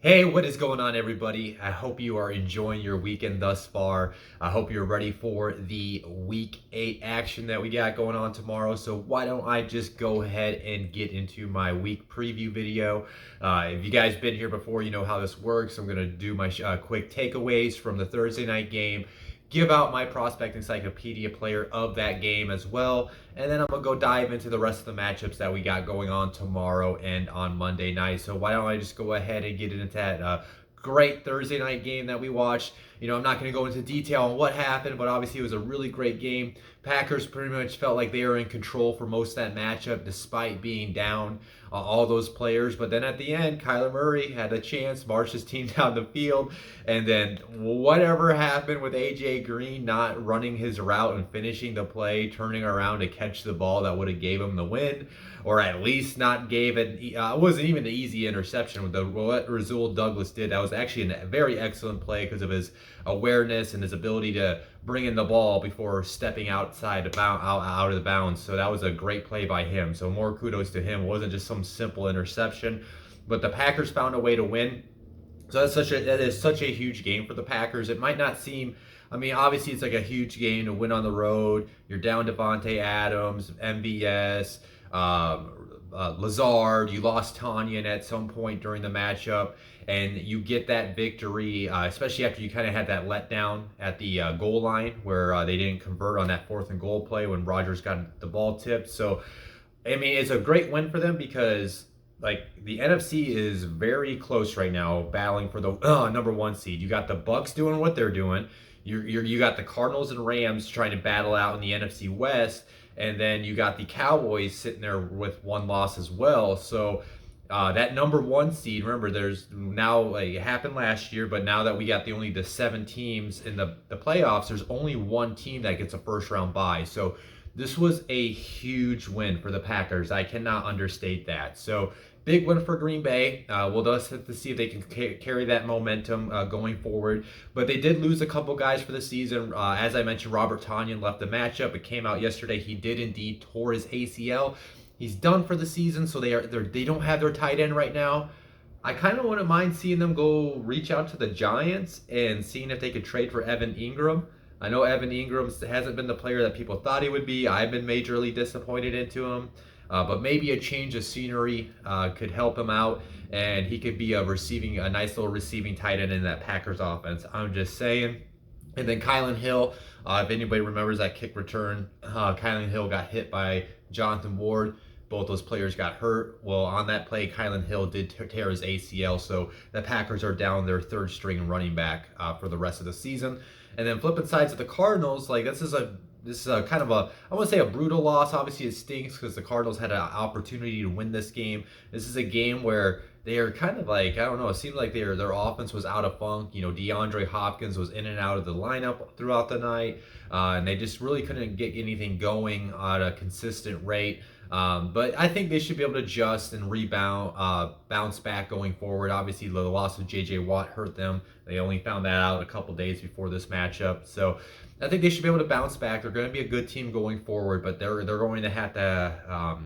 Hey, what is going on, everybody? I hope you are enjoying your weekend thus far. I hope you're ready for the week 8 action that we got going on tomorrow. So, why don't I just go ahead and get into my week preview video? If you guys been here before, you know how this works. I'm going to do my quick takeaways from the Thursday night game, give out my prospect encyclopedia player of that game as well, and then I'm gonna go dive into the rest of the matchups that we got going on tomorrow and on Monday night. So why don't I just go ahead and get into that great Thursday night game that we watched. I'm not going to go into detail on what happened, but obviously it was a really great game. Packers pretty much felt like they were in control for most of that matchup despite being down all those players. But then at the end, Kyler Murray had a chance, marched his team down the field, and then whatever happened with A.J. Green not running his route and finishing the play, turning around to catch the ball that would have gave him the win, or at least not gave it. It wasn't even an easy interception with what Rasul Douglas did. That was actually a very excellent play because of his awareness and his ability to bring in the ball before stepping outside out of the bounds. So that was a great play by him. So more kudos to him. It wasn't just some simple interception, but the Packers found a way to win. So that is such a huge game for the Packers. It might not seem. I mean, obviously it's like a huge game to win on the road. You're down Devontae Adams, MVS, Lazard. You lost Tanyan at some point during the matchup, and you get that victory, especially after you kind of had that letdown at the goal line where they didn't convert on that 4th and goal play when Rodgers got the ball tipped. So, I mean, it's a great win for them because like the NFC is very close right now, battling for the number 1 seed. You got the Bucks doing what they're doing. You got the Cardinals and Rams trying to battle out in the NFC West, and then you got the Cowboys sitting there with 1 loss as well. So that number 1 seed, remember, there's now, like, it happened last year, but now that we got only the 7 teams in the playoffs, there's only 1 team that gets a first round bye. So this was a huge win for the Packers. I cannot understate that. So big win for Green Bay. We'll just have to see if they can carry that momentum going forward. But they did lose a couple guys for the season. As I mentioned, Robert Tonyan left the matchup. It came out yesterday. He did indeed tore his ACL. He's done for the season, so they don't have their tight end right now. I kind of wouldn't mind seeing them go reach out to the Giants and seeing if they could trade for Evan Ingram. I know Evan Ingram hasn't been the player that people thought he would be. I've been majorly disappointed into him. But maybe a change of scenery could help him out, and he could be a nice little receiving tight end in that Packers offense. I'm just saying. And then Kylan Hill, if anybody remembers that kick return, Kylan Hill got hit by Jonathan Ward. Both those players got hurt. Well, on that play, Kylan Hill did tear his ACL, so the Packers are down their 3rd string running back for the rest of the season. And then flipping sides of the Cardinals, like this is a kind of I want to say a brutal loss. Obviously, it stinks because the Cardinals had an opportunity to win this game. This is a game where they are kind of like, I don't know, it seemed like their offense was out of funk. DeAndre Hopkins was in and out of the lineup throughout the night, and they just really couldn't get anything going at a consistent rate. But I think they should be able to adjust and rebound, bounce back going forward. Obviously, the loss of J.J. Watt hurt them. They only found that out a couple days before this matchup. So I think they should be able to bounce back. They're going to be a good team going forward, but they're going to have to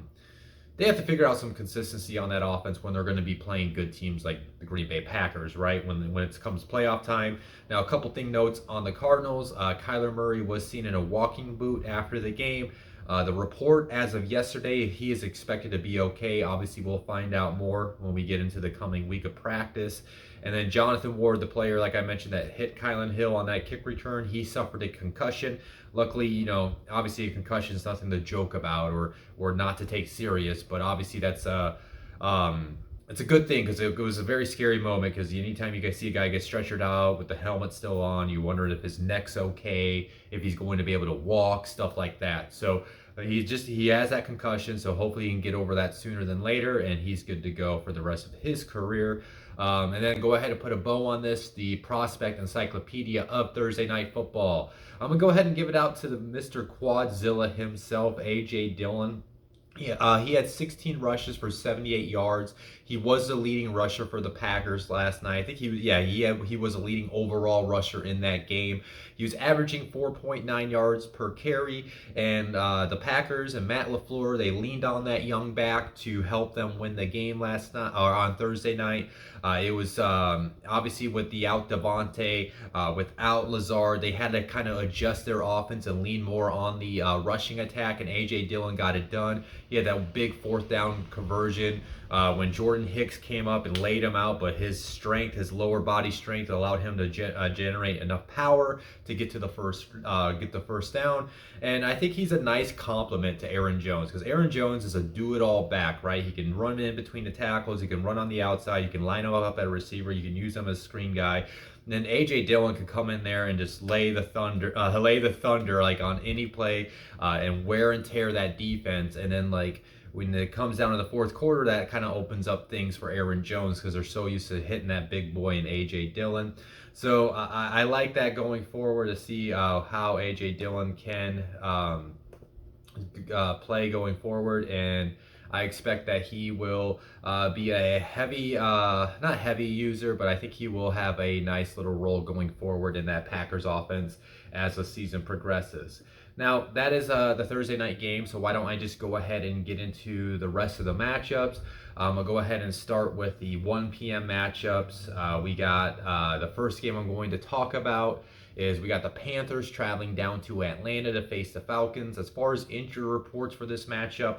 they have to figure out some consistency on that offense when they're going to be playing good teams like the Green Bay Packers, right? When it comes playoff time. Now, a couple notes on the Cardinals. Kyler Murray was seen in a walking boot after the game. The report as of yesterday, he is expected to be okay. Obviously, we'll find out more when we get into the coming week of practice. And then Jonathan Ward, the player, like I mentioned, that hit Kylan Hill on that kick return, he suffered a concussion. Luckily, obviously a concussion is nothing to joke about or not to take serious, but obviously that's it's a good thing because it was a very scary moment because anytime you guys see a guy get stretchered out with the helmet still on, you wonder if his neck's okay, if he's going to be able to walk, stuff like that. So he has that concussion, so hopefully he can get over that sooner than later, and he's good to go for the rest of his career. And then go ahead and put a bow on this, the prospect encyclopedia of Thursday Night Football. I'm going to go ahead and give it out to the Mr. Quadzilla himself, A.J. Dillon. Yeah, he had 16 rushes for 78 yards. He was the leading rusher for the Packers last night. I think he was, yeah, he was a leading overall rusher in that game. He was averaging 4.9 yards per carry, and the Packers and Matt LaFleur, they leaned on that young back to help them win the game last night or on Thursday night. It was obviously with the out Devontae, without Lazard, they had to kind of adjust their offense and lean more on the rushing attack, and AJ Dillon got it done. He had that big fourth down conversion when Jordan Hicks came up and laid him out, but his strength, his lower body strength, allowed him to generate enough power to get to the first down. And I think he's a nice complement to Aaron Jones, because Aaron Jones is a do-it-all back, right? He can run in between the tackles, he can run on the outside, you can line him up at receiver, you can use him as screen guy. And then AJ Dillon could come in there and just lay the thunder like on any play, and wear and tear that defense. And then like when it comes down to the fourth quarter, that kind of opens up things for Aaron Jones because they're so used to hitting that big boy in AJ Dillon. So I like that going forward to see how AJ Dillon can play going forward, and I expect that he will be a heavy, not heavy user, but I think he will have a nice little role going forward in that Packers offense as the season progresses. Now, that is the Thursday night game, so why don't I just go ahead and get into the rest of the matchups. I'll go ahead and start with the 1 p.m. matchups. We got the first game I'm going to talk about is we got the Panthers traveling down to Atlanta to face the Falcons. As far as injury reports for this matchup,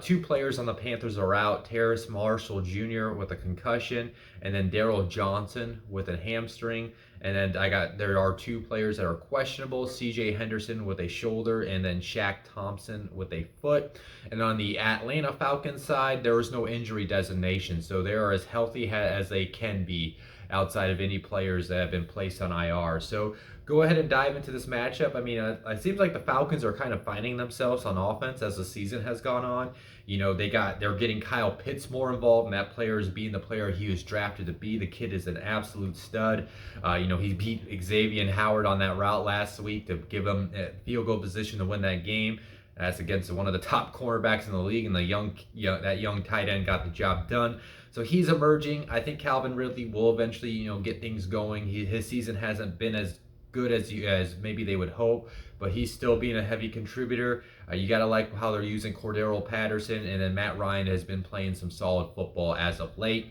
two players on the Panthers are out: Terrace Marshall Jr. with a concussion, and then Daryl Johnson with a hamstring. And then there are two players that are questionable: C.J. Henderson with a shoulder, and then Shaq Thompson with a foot. And on the Atlanta Falcons side, there is no injury designation, so they are as healthy as they can be outside of any players that have been placed on IR. So go ahead and dive into this matchup. I mean, it seems like the Falcons are kind of finding themselves on offense as the season has gone on. You know, they're getting Kyle Pitts more involved, and that player is being the player he was drafted to be. The kid is an absolute stud. He beat Xavier Howard on that route last week to give him a field goal position to win that game. That's against one of the top cornerbacks in the league, and that young tight end got the job done. So he's emerging. I think Calvin Ridley will eventually, get things going. His season hasn't been as good as maybe they would hope, but he's still being a heavy contributor. You got to like how they're using Cordero Patterson, and then Matt Ryan has been playing some solid football as of late.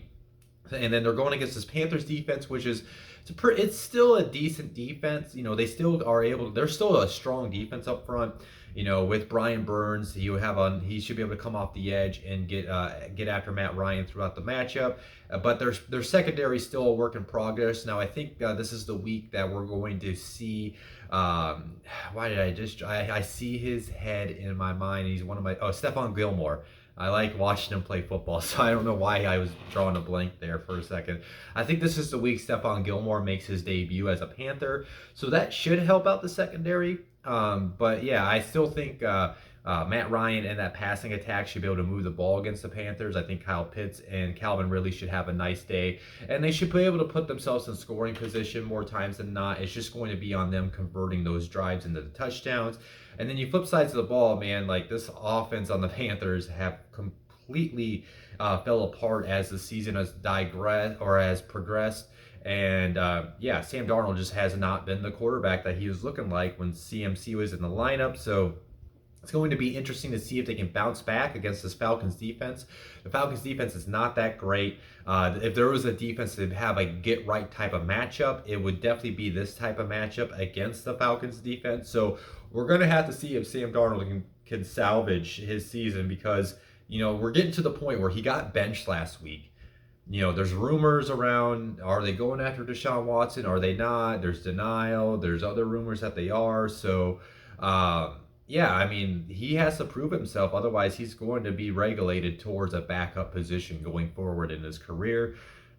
And then they're going against this Panthers defense, which is it's still a decent defense. They still they're still a strong defense up front. With Brian Burns, he should be able to come off the edge and get after Matt Ryan throughout the matchup. But their secondary is still a work in progress. Now I think this is the week that we're going to see. Why did I see his head in my mind? He's one of my Stephon Gilmore. I like watching him play football, so I don't know why I was drawing a blank there for a second. I think this is the week Stephon Gilmore makes his debut as a Panther, so that should help out the secondary. But yeah, I still think Matt Ryan and that passing attack should be able to move the ball against the Panthers. I think Kyle Pitts and Calvin Ridley should have a nice day, and they should be able to put themselves in scoring position more times than not. It's just going to be on them converting those drives into the touchdowns. And then you flip sides of the ball, man, like this offense on the Panthers have completely fell apart as the season has progressed. And Sam Darnold just has not been the quarterback that he was looking like when CMC was in the lineup. So it's going to be interesting to see if they can bounce back against this Falcons defense. The Falcons defense is not that great. If there was a defense to have a get-right type of matchup, it would definitely be this type of matchup against the Falcons defense. So we're going to have to see if Sam Darnold can salvage his season, because, we're getting to the point where he got benched last week. There's rumors around, are they going after Deshaun Watson? Are they not? There's denial. There's other rumors that they are. So, he has to prove himself. Otherwise, he's going to be regulated towards a backup position going forward in his career.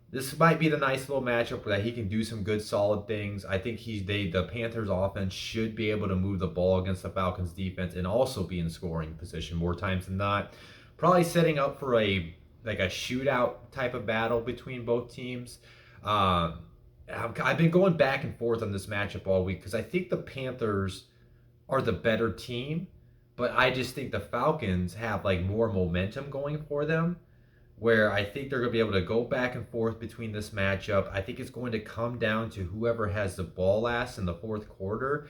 This might be the nice little matchup where he can do some good, solid things. I think the Panthers offense should be able to move the ball against the Falcons defense and also be in scoring position more times than not. Probably setting up for a shootout type of battle between both teams. I've been going back and forth on this matchup all week because I think the Panthers are the better team, But I just think the Falcons have like more momentum going for them, where I think they're going to be able to go back and forth between this matchup. I think it's going to come down to whoever has the ball last in the fourth quarter.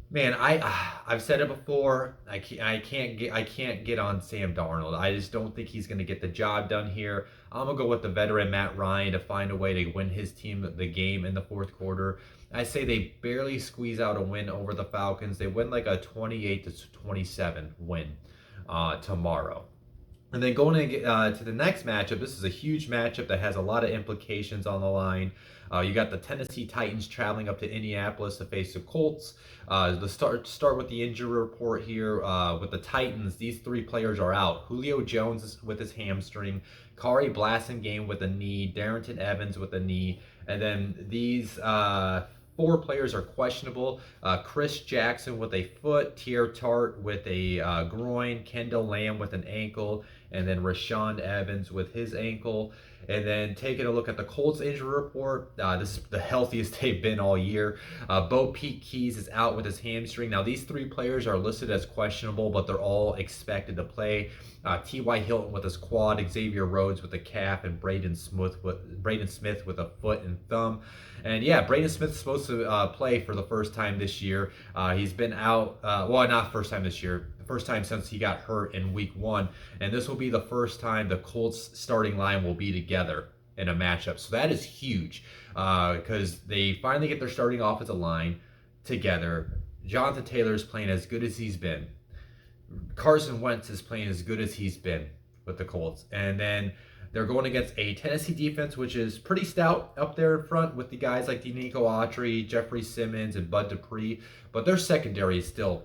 Man, I've said it before. I can't get on Sam Darnold. I just don't think he's going to get the job done here. I'm gonna go with the veteran Matt Ryan to find a way to win his team the game in the fourth quarter. I say they barely squeeze out a win over the Falcons. They win like a 28-27 win tomorrow. And then going to the next matchup, this is a huge matchup that has a lot of implications on the line. You got the Tennessee Titans traveling up to Indianapolis to face the Colts. The start with the injury report here with the Titans. These three players are out. Julio Jones is with his hamstring, Kari Blasingame with a knee, Darrington Evans with a knee, and then these four players are questionable. Chris Jackson with a foot, Tier Tart with a groin, Kendall Lamb with an ankle, and then Rashawn Evans with his ankle. And then taking a look at the Colts injury report, this is the healthiest they've been all year. Bo Peep Keys is out with his hamstring. Now, these three players are listed as questionable, but they're all expected to play. T.Y. Hilton with his quad, Xavier Rhodes with a calf, and Braden Smith with a foot and thumb. And yeah, Braden Smith's supposed to play for the first time this year. He's been out, well, not first time this year, first time since he got hurt in week 1. And this will be the first time the Colts starting line will be together in a matchup. So that is huge because they finally get their starting offensive line together. Jonathan Taylor is playing as good as he's been. Carson Wentz is playing as good as he's been with the Colts. And then they're going against a Tennessee defense, which is pretty stout up there in front with the guys like Denico Autry, Jeffrey Simmons, and Bud Dupree. But their secondary is still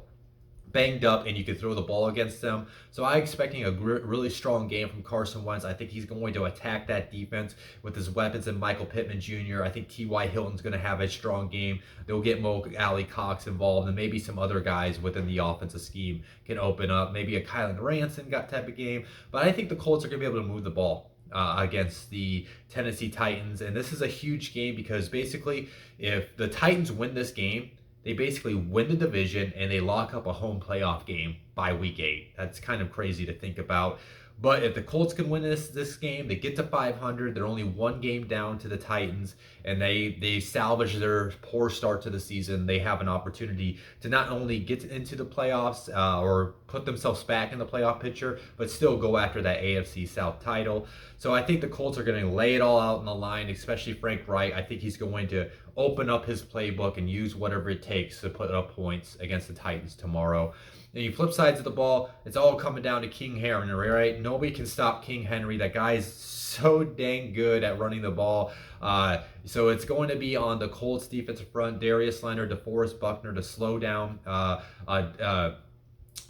banged up, and you can throw the ball against them. So I'm expecting a really strong game from Carson Wentz. I think he's going to attack that defense with his weapons and Michael Pittman Jr. I think T.Y. Hilton's going to have a strong game. They'll get Mo Alley-Cox involved, and maybe some other guys within the offensive scheme can open up. Maybe a Kylan Ransom type of game. But I think the Colts are going to be able to move the ball against the Tennessee Titans. And this is a huge game because basically if the Titans win this game, they basically win the division and they lock up a home playoff game by week 8. That's kind of crazy to think about. But if the Colts can win this game, they get to 500. They're only one game down to the Titans, and they salvage their poor start to the season. They have an opportunity to not only get into the playoffs or put themselves back in the playoff picture, but still go after that AFC South title. So I think the Colts are going to lay it all out on the line, especially Frank Reich. I think he's going to open up his playbook and use whatever it takes to put up points against the Titans tomorrow. And you flip sides of the ball, it's all coming down to King Henry, right? Nobody can stop King Henry. That guy is so dang good at running the ball. So it's going to be on the Colts defensive front, Darius Leonard, DeForest Buckner to slow down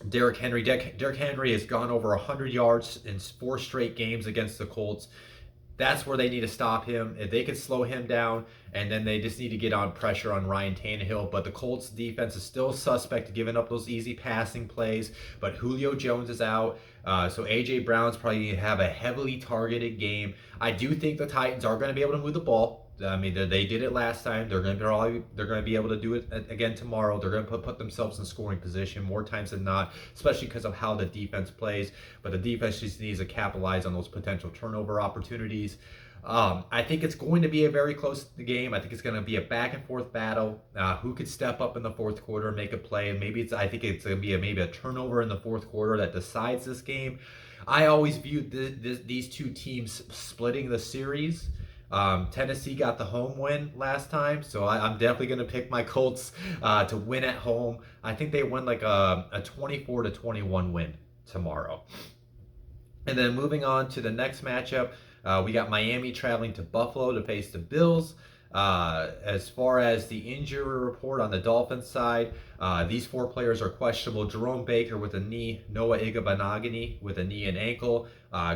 Derrick Henry. Derrick Henry has gone over 100 yards in 4 straight games against the Colts. That's where they need to stop him. If they can slow him down, and then they just need to get on pressure on Ryan Tannehill. But the Colts defense is still suspect, giving up those easy passing plays. But Julio Jones is out. So A.J. Brown's probably going to have a heavily targeted game. I do think the Titans are going to be able to move the ball. I mean, they did it last time. They're going to be able to do it again tomorrow. They're going to put themselves in scoring position more times than not, especially because of how the defense plays. But the defense just needs to capitalize on those potential turnover opportunities. I think it's going to be a very close game. I think it's going to be a back and forth battle. Who could step up in the fourth quarter and make a play? And I think it's going to be maybe a turnover in the fourth quarter that decides this game. I always viewed these two teams splitting the series. Tennessee got the home win last time, so I'm definitely going to pick my Colts to win at home. I think they win like a 24-21 win tomorrow. And then moving on to the next matchup, we got Miami traveling to Buffalo to face the Bills. As far as the injury report on the Dolphins side, these 4 players are questionable. Jerome Baker with a knee, Noah Igbenogany with a knee and ankle,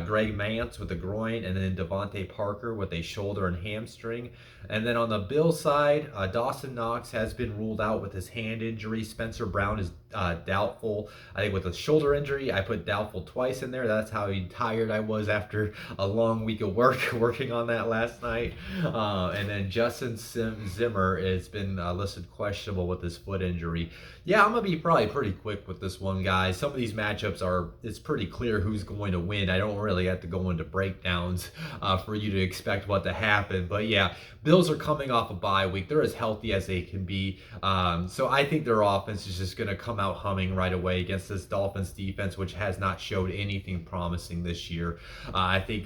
Greg Mance with a groin, and then Devontae Parker with a shoulder and hamstring. And then on the Bills side, Dawson Knox has been ruled out with his hand injury. Spencer Brown is doubtful. I think with a shoulder injury, I put doubtful twice in there. That's how tired I was after a long week of work working on that last night. And then Justin Zimmer has been listed questionable with his foot injury. Yeah, I'm gonna be probably pretty quick with this one, guys. Some of these matchups it's pretty clear who's going to win. I don't really have to go into breakdowns for you to expect what to happen. But yeah, Bills are coming off a bye week. They're as healthy as they can be. So I think their offense is just going to come out humming right away against this Dolphins defense, which has not showed anything promising this year. I think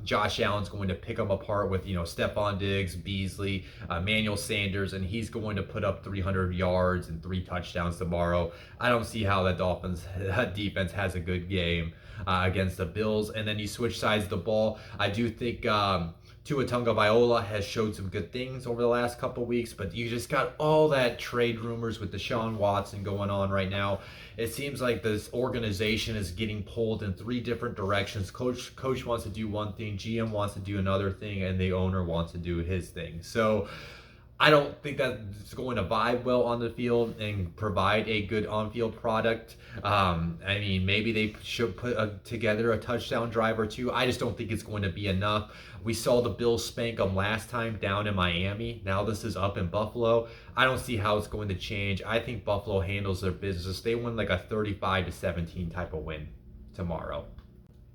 Josh Allen's going to pick them apart with, Stephon Diggs, Beasley, Emmanuel Sanders, and he's going to put up 300 yards and 3 touchdowns tomorrow. I don't see how that Dolphins defense has a good game against the Bills. And then you switch sides of the ball. I do think Tua Tagovailoa has showed some good things over the last couple weeks, but you just got all that trade rumors with Deshaun Watson going on right now. It seems like this organization is getting pulled in 3 different directions. Coach wants to do one thing, GM wants to do another thing, and the owner wants to do his thing. So I don't think that's going to vibe well on the field and provide a good on-field product. Maybe they should put together a touchdown drive or 2. I just don't think it's going to be enough. We saw the Bills spank them last time down in Miami. Now this is up in Buffalo. I don't see how it's going to change. I think Buffalo handles their business. They win like a 35-17 type of win tomorrow.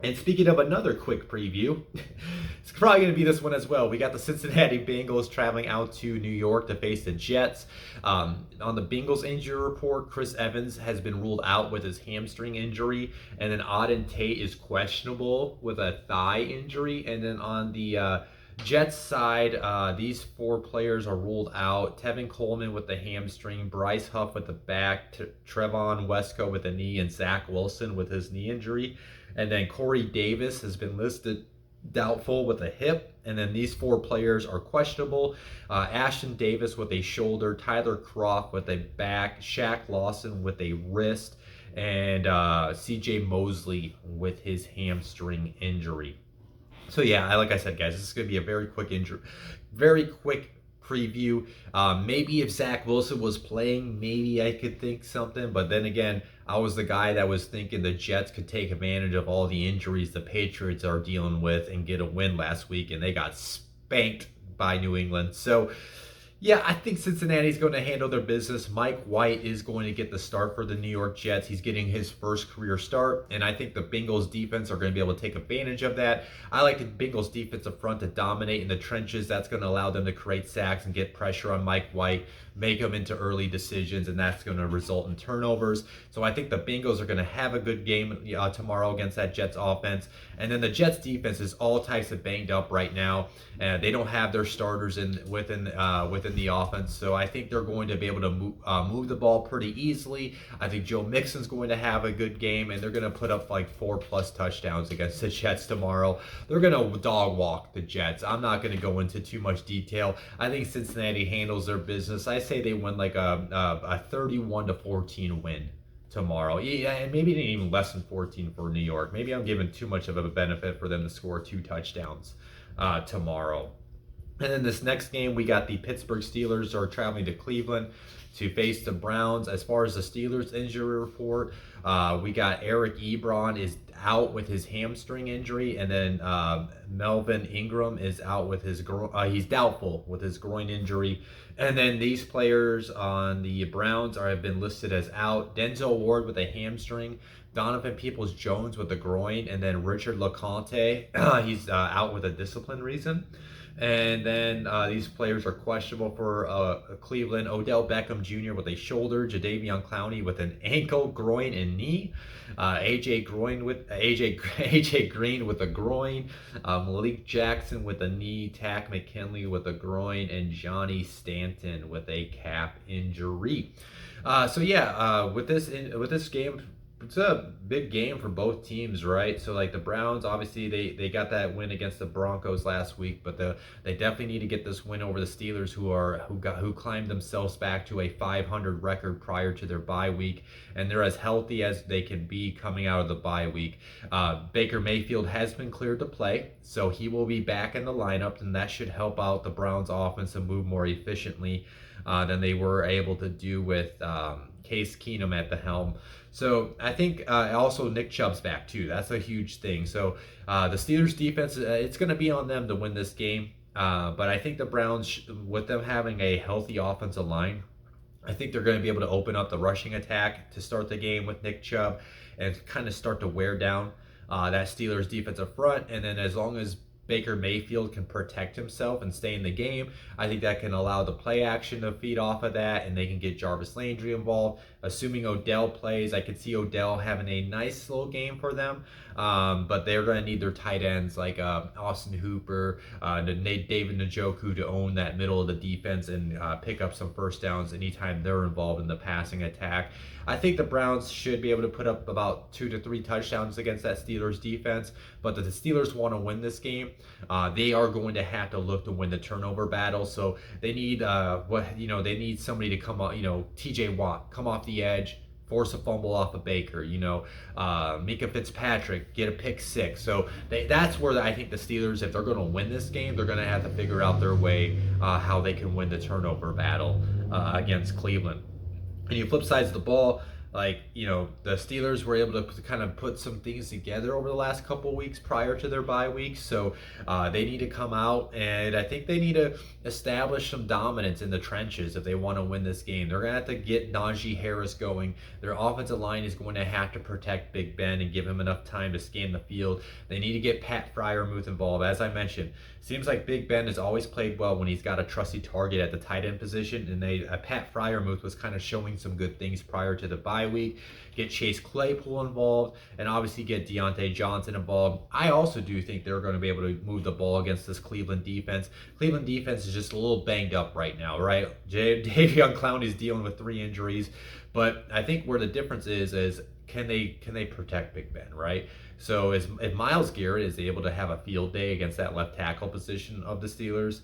And speaking of another quick preview, it's probably going to be this one as well. We got the Cincinnati Bengals traveling out to New York to face the Jets. On the Bengals injury report, Chris Evans has been ruled out with his hamstring injury. And then Auden Tate is questionable with a thigh injury. And then on the Jets side, these 4 players are ruled out. Tevin Coleman with the hamstring, Bryce Huff with the back, Trevon Wesco with the knee, and Zach Wilson with his knee injury. And then Corey Davis has been listed doubtful with a hip. And then these 4 players are questionable. Ashton Davis with a shoulder, Tyler Kroft with a back, Shaq Lawson with a wrist, and CJ Mosley with his hamstring injury. So yeah, like I said, guys, this is going to be a very quick preview. Maybe if Zach Wilson was playing, maybe I could think something. But then again, I was the guy that was thinking the Jets could take advantage of all the injuries the Patriots are dealing with and get a win last week, and they got spanked by New England. So yeah, I think Cincinnati's going to handle their business. Mike White is going to get the start for the New York Jets. He's getting his first career start, and I think the Bengals defense are going to be able to take advantage of that. I like the Bengals defensive front to dominate in the trenches. That's going to allow them to create sacks and get pressure on Mike White, make them into early decisions, and that's going to result in turnovers. So I think the Bengals are going to have a good game tomorrow against that Jets offense. And then the Jets defense is all types of banged up right now, and they don't have their starters within the offense. So I think they're going to be able to move the ball pretty easily. I think Joe Mixon's going to have a good game, and they're going to put up like 4+ touchdowns against the Jets tomorrow. They're going to dog walk the Jets. I'm not going to go into too much detail. I think Cincinnati handles their business. I say they win like a 31-14 win tomorrow. Yeah, and maybe even less than 14 for New York. Maybe I'm giving too much of a benefit for them to score 2 touchdowns tomorrow. And then this next game, we got the Pittsburgh Steelers are traveling to Cleveland to face the Browns. As far as the Steelers injury report, we got Eric Ebron is out with his hamstring injury, and then Melvin Ingram is out with his he's doubtful with his groin injury. And then these players on the Browns have been listed as out. Denzel Ward with a hamstring, Donovan Peoples-Jones with a groin, and then Richard LeCounte, he's out with a discipline reason. And then these players are questionable for Cleveland. Odell Beckham Jr. with a shoulder, Jadeveon Clowney with an ankle, groin, and knee. AJ Green with a groin. Malik Jackson with a knee. Takk McKinley with a groin, and Johnny Stanton with a calf injury. With this game, it's a big game for both teams, right? So like the Browns, obviously they got that win against the Broncos last week, but they definitely need to get this win over the Steelers, who climbed themselves back to a 500 record prior to their bye week, and they're as healthy as they can be coming out of the bye week. Baker Mayfield has been cleared to play, so he will be back in the lineup, and that should help out the Browns offense to move more efficiently than they were able to do with Case Keenum at the helm. So I think also Nick Chubb's back too. That's a huge thing. So the Steelers defense, it's going to be on them to win this game. But I think the Browns, with them having a healthy offensive line, I think they're going to be able to open up the rushing attack to start the game with Nick Chubb and kind of start to wear down that Steelers defensive front. And then as long as Baker Mayfield can protect himself and stay in the game, I think that can allow the play action to feed off of that, and they can get Jarvis Landry involved. Assuming Odell plays, I could see Odell having a nice little game for them, but they're going to need their tight ends like Austin Hooper, David Njoku to own that middle of the defense and pick up some first downs anytime they're involved in the passing attack. I think the Browns should be able to put up about 2 to 3 touchdowns against that Steelers defense, but if the Steelers want to win this game, they are going to have to look to win the turnover battle. So they need they need somebody to come up, TJ Watt come off the edge, force a fumble off of Baker, Mika Fitzpatrick get a pick six. So that's where I think the Steelers, if they're going to win this game, they're going to have to figure out their way how they can win the turnover battle against Cleveland. And you flip sides of the ball, the Steelers were able to kind of put some things together over the last couple weeks prior to their bye weeks. So they need to come out, and I think they need to establish some dominance in the trenches if they want to win this game. They're going to have to get Najee Harris going. Their offensive line is going to have to protect Big Ben and give him enough time to scan the field. They need to get Pat Freiermuth involved. As I mentioned, seems like Big Ben has always played well when he's got a trusty target at the tight end position, and Pat Freiermuth was kind of showing some good things prior to the bye week. Get Chase Claypool involved, and obviously get Deontay Johnson involved. I also do think they're going to be able to move the ball against this Cleveland defense. Cleveland defense is just a little banged up right now, right? Jadeveon Clowney is dealing with 3 injuries, but I think where the difference is can they protect Big Ben, right? So if Myles Garrett is able to have a field day against that left tackle position of the Steelers,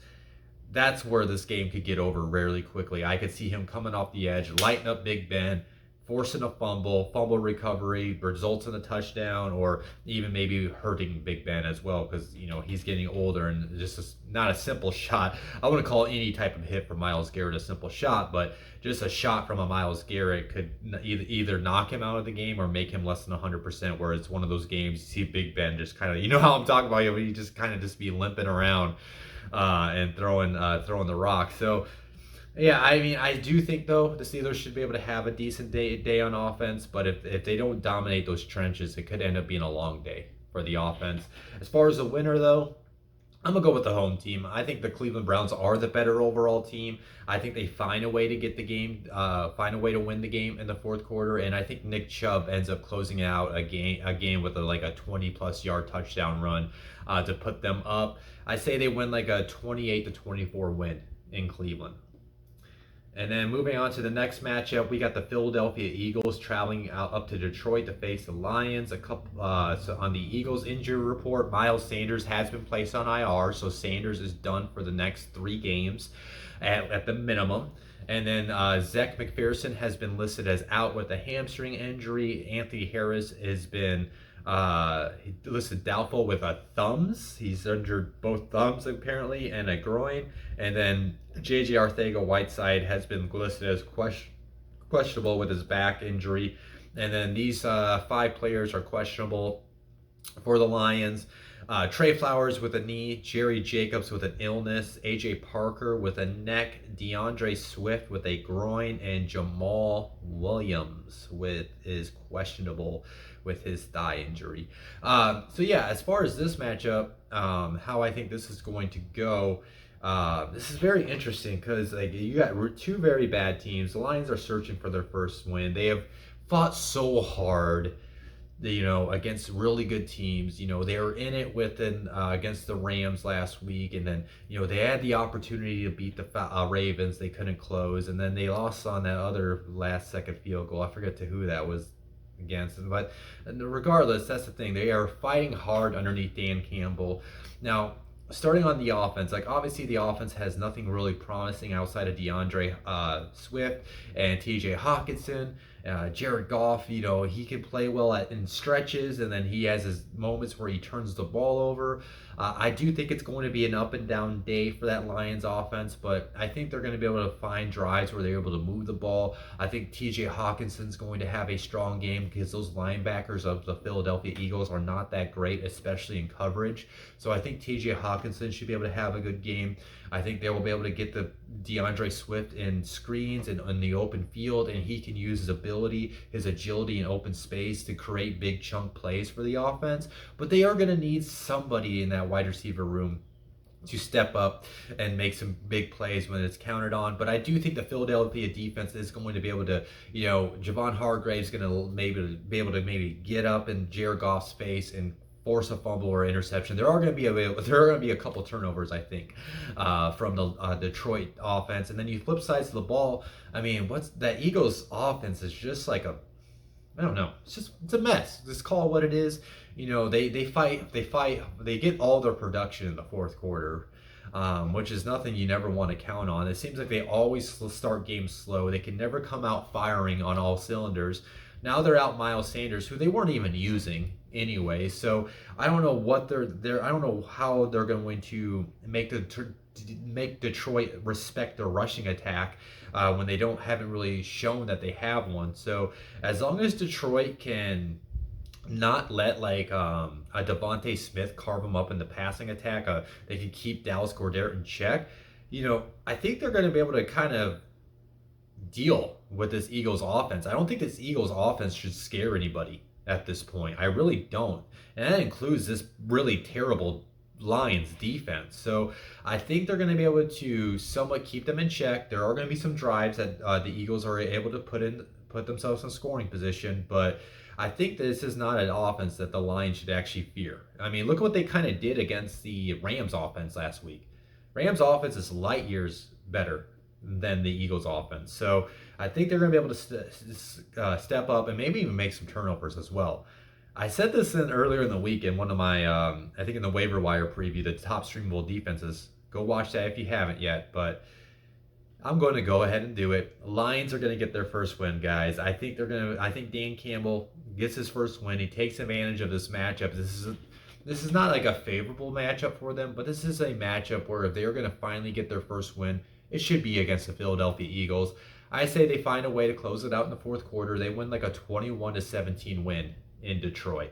that's where this game could get over really quickly. I could see him coming off the edge, lighting up Big Ben, forcing a fumble recovery, results in a touchdown, or even maybe hurting Big Ben as well, because he's getting older and just not a simple shot. I wouldn't call any type of hit from Myles Garrett a simple shot, but just a shot from a Myles Garrett could either knock him out of the game or make him less than 100%, where it's one of those games you see Big Ben just kind of, how I'm talking about, he just kind of just be limping around and throwing the rock. So yeah, I mean, I do think, though, the Steelers should be able to have a decent day on offense, but if they don't dominate those trenches, it could end up being a long day for the offense. As far as the winner, though, I'm going to go with the home team. I think the Cleveland Browns are the better overall team. I think they find a way to get the game, find a way to win the game in the fourth quarter, and I think Nick Chubb ends up closing out a game with a 20-plus yard touchdown run to put them up. I say they win like a 28-24 win in Cleveland. And then moving on to the next matchup, we got the Philadelphia Eagles traveling out up to Detroit to face the Lions. So on the Eagles injury report, Miles Sanders has been placed on IR, so Sanders is done for the next 3 games at the minimum. And then Zach McPherson has been listed as out with a hamstring injury. Anthony Harris has been listed doubtful with a thumbs. He's injured both thumbs apparently and a groin. And then JJ Arcega-Whiteside has been listed as questionable with his back injury. And then these 5 players are questionable for the Lions. Trey Flowers with a knee, Jerry Jacobs with an illness, AJ Parker with a neck, DeAndre Swift with a groin, and Jamal Williams is questionable with his thigh injury. So yeah, as far as this matchup, how I think this is going to go, this is very interesting because you got 2 very bad teams. The Lions are searching for their first win. They have fought so hard, against really good teams. They were in it against the Rams last week, and then they had the opportunity to beat the Ravens. They couldn't close, and then they lost on that other last-second field goal. I forget to who that was against them, but regardless, that's the thing. They are fighting hard underneath Dan Campbell. Now, starting on the offense, obviously the offense has nothing really promising outside of DeAndre Swift and TJ Hawkinson. Jared Goff, he can play well in stretches, and then he has his moments where he turns the ball over. I do think it's going to be an up and down day for that Lions offense, but I think they're going to be able to find drives where they're able to move the ball. I think TJ Hawkinson's going to have a strong game because those linebackers of the Philadelphia Eagles are not that great, especially in coverage. So I think TJ Hawkinson should be able to have a good game. I think they will be able to get the DeAndre Swift in screens and in the open field, and he can use his ability, his agility in open space to create big chunk plays for the offense. But they are going to need somebody in that wide receiver room to step up and make some big plays when it's counted on. But I do think the Philadelphia defense is going to be able to, Javon Hargrave's going to maybe be able to maybe get up in Jared Goff's face and force a fumble or interception. There are going to be a couple turnovers, I think, from the Detroit offense. And then you flip sides of the ball. I mean, what's that Eagles offense is just like I don't know. It's a mess. Just call it what it is. They fight. They get all their production in the fourth quarter, which is nothing you never want to count on. It seems like they always start games slow. They can never come out firing on all cylinders. Now they're out Miles Sanders, who they weren't even using anyway. So I don't know what they're. I don't know how they're going to make Detroit respect their rushing attack when they haven't really shown that they have one. So as long as Detroit can not let a Devontae Smith carve them up in the passing attack, they can keep Dallas Goedert in check. I think they're going to be able to kind of deal with this Eagles offense. I don't think this Eagles offense should scare anybody at this point. I really don't. And that includes this really terrible Lions defense. So I think they're going to be able to somewhat keep them in check. There are going to be some drives that the Eagles are able to put themselves in scoring position, but I think this is not an offense that the Lions should actually fear. I mean, look what they kind of did against the Rams offense last week. Rams offense is light years better than the Eagles offense. So I think they're going to be able to step up and maybe even make some turnovers as well. I said this earlier in the week in one of my, I think in the waiver wire preview, the top streamable defenses. Go watch that if you haven't yet, but I'm going to go ahead and do it. Lions are going to get their first win, guys. I think Dan Campbell gets his first win. He takes advantage of this matchup. This is not like a favorable matchup for them, but this is a matchup where if they are going to finally get their first win, it should be against the Philadelphia Eagles. I say they find a way to close it out in the fourth quarter. They win like a 21-17 win in Detroit.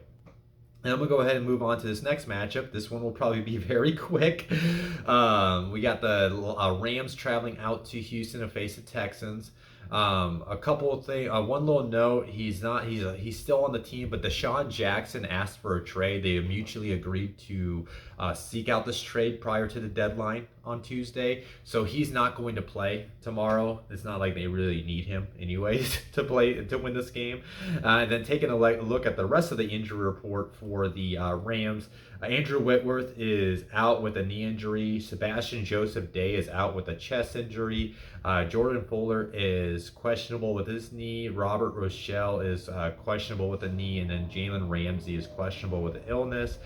And I'm going to go ahead and move on to this next matchup. This one will probably be very quick. We got the Rams traveling out to Houston to face the Texans. A couple of things. One little note: he's still on the team, but Deshaun Jackson asked for a trade. They mutually agreed to seek out this trade prior to the deadline on Tuesday. So he's not going to play tomorrow. It's not like they really need him anyways to win this game. And then taking a look at the rest of the injury report for the Rams. Andrew Whitworth is out with a knee injury. Sebastian Joseph Day is out with a chest injury. Jordan Fuller is questionable with his knee. Robert Rochelle is questionable with a knee. And then Jalen Ramsey is questionable with an illness.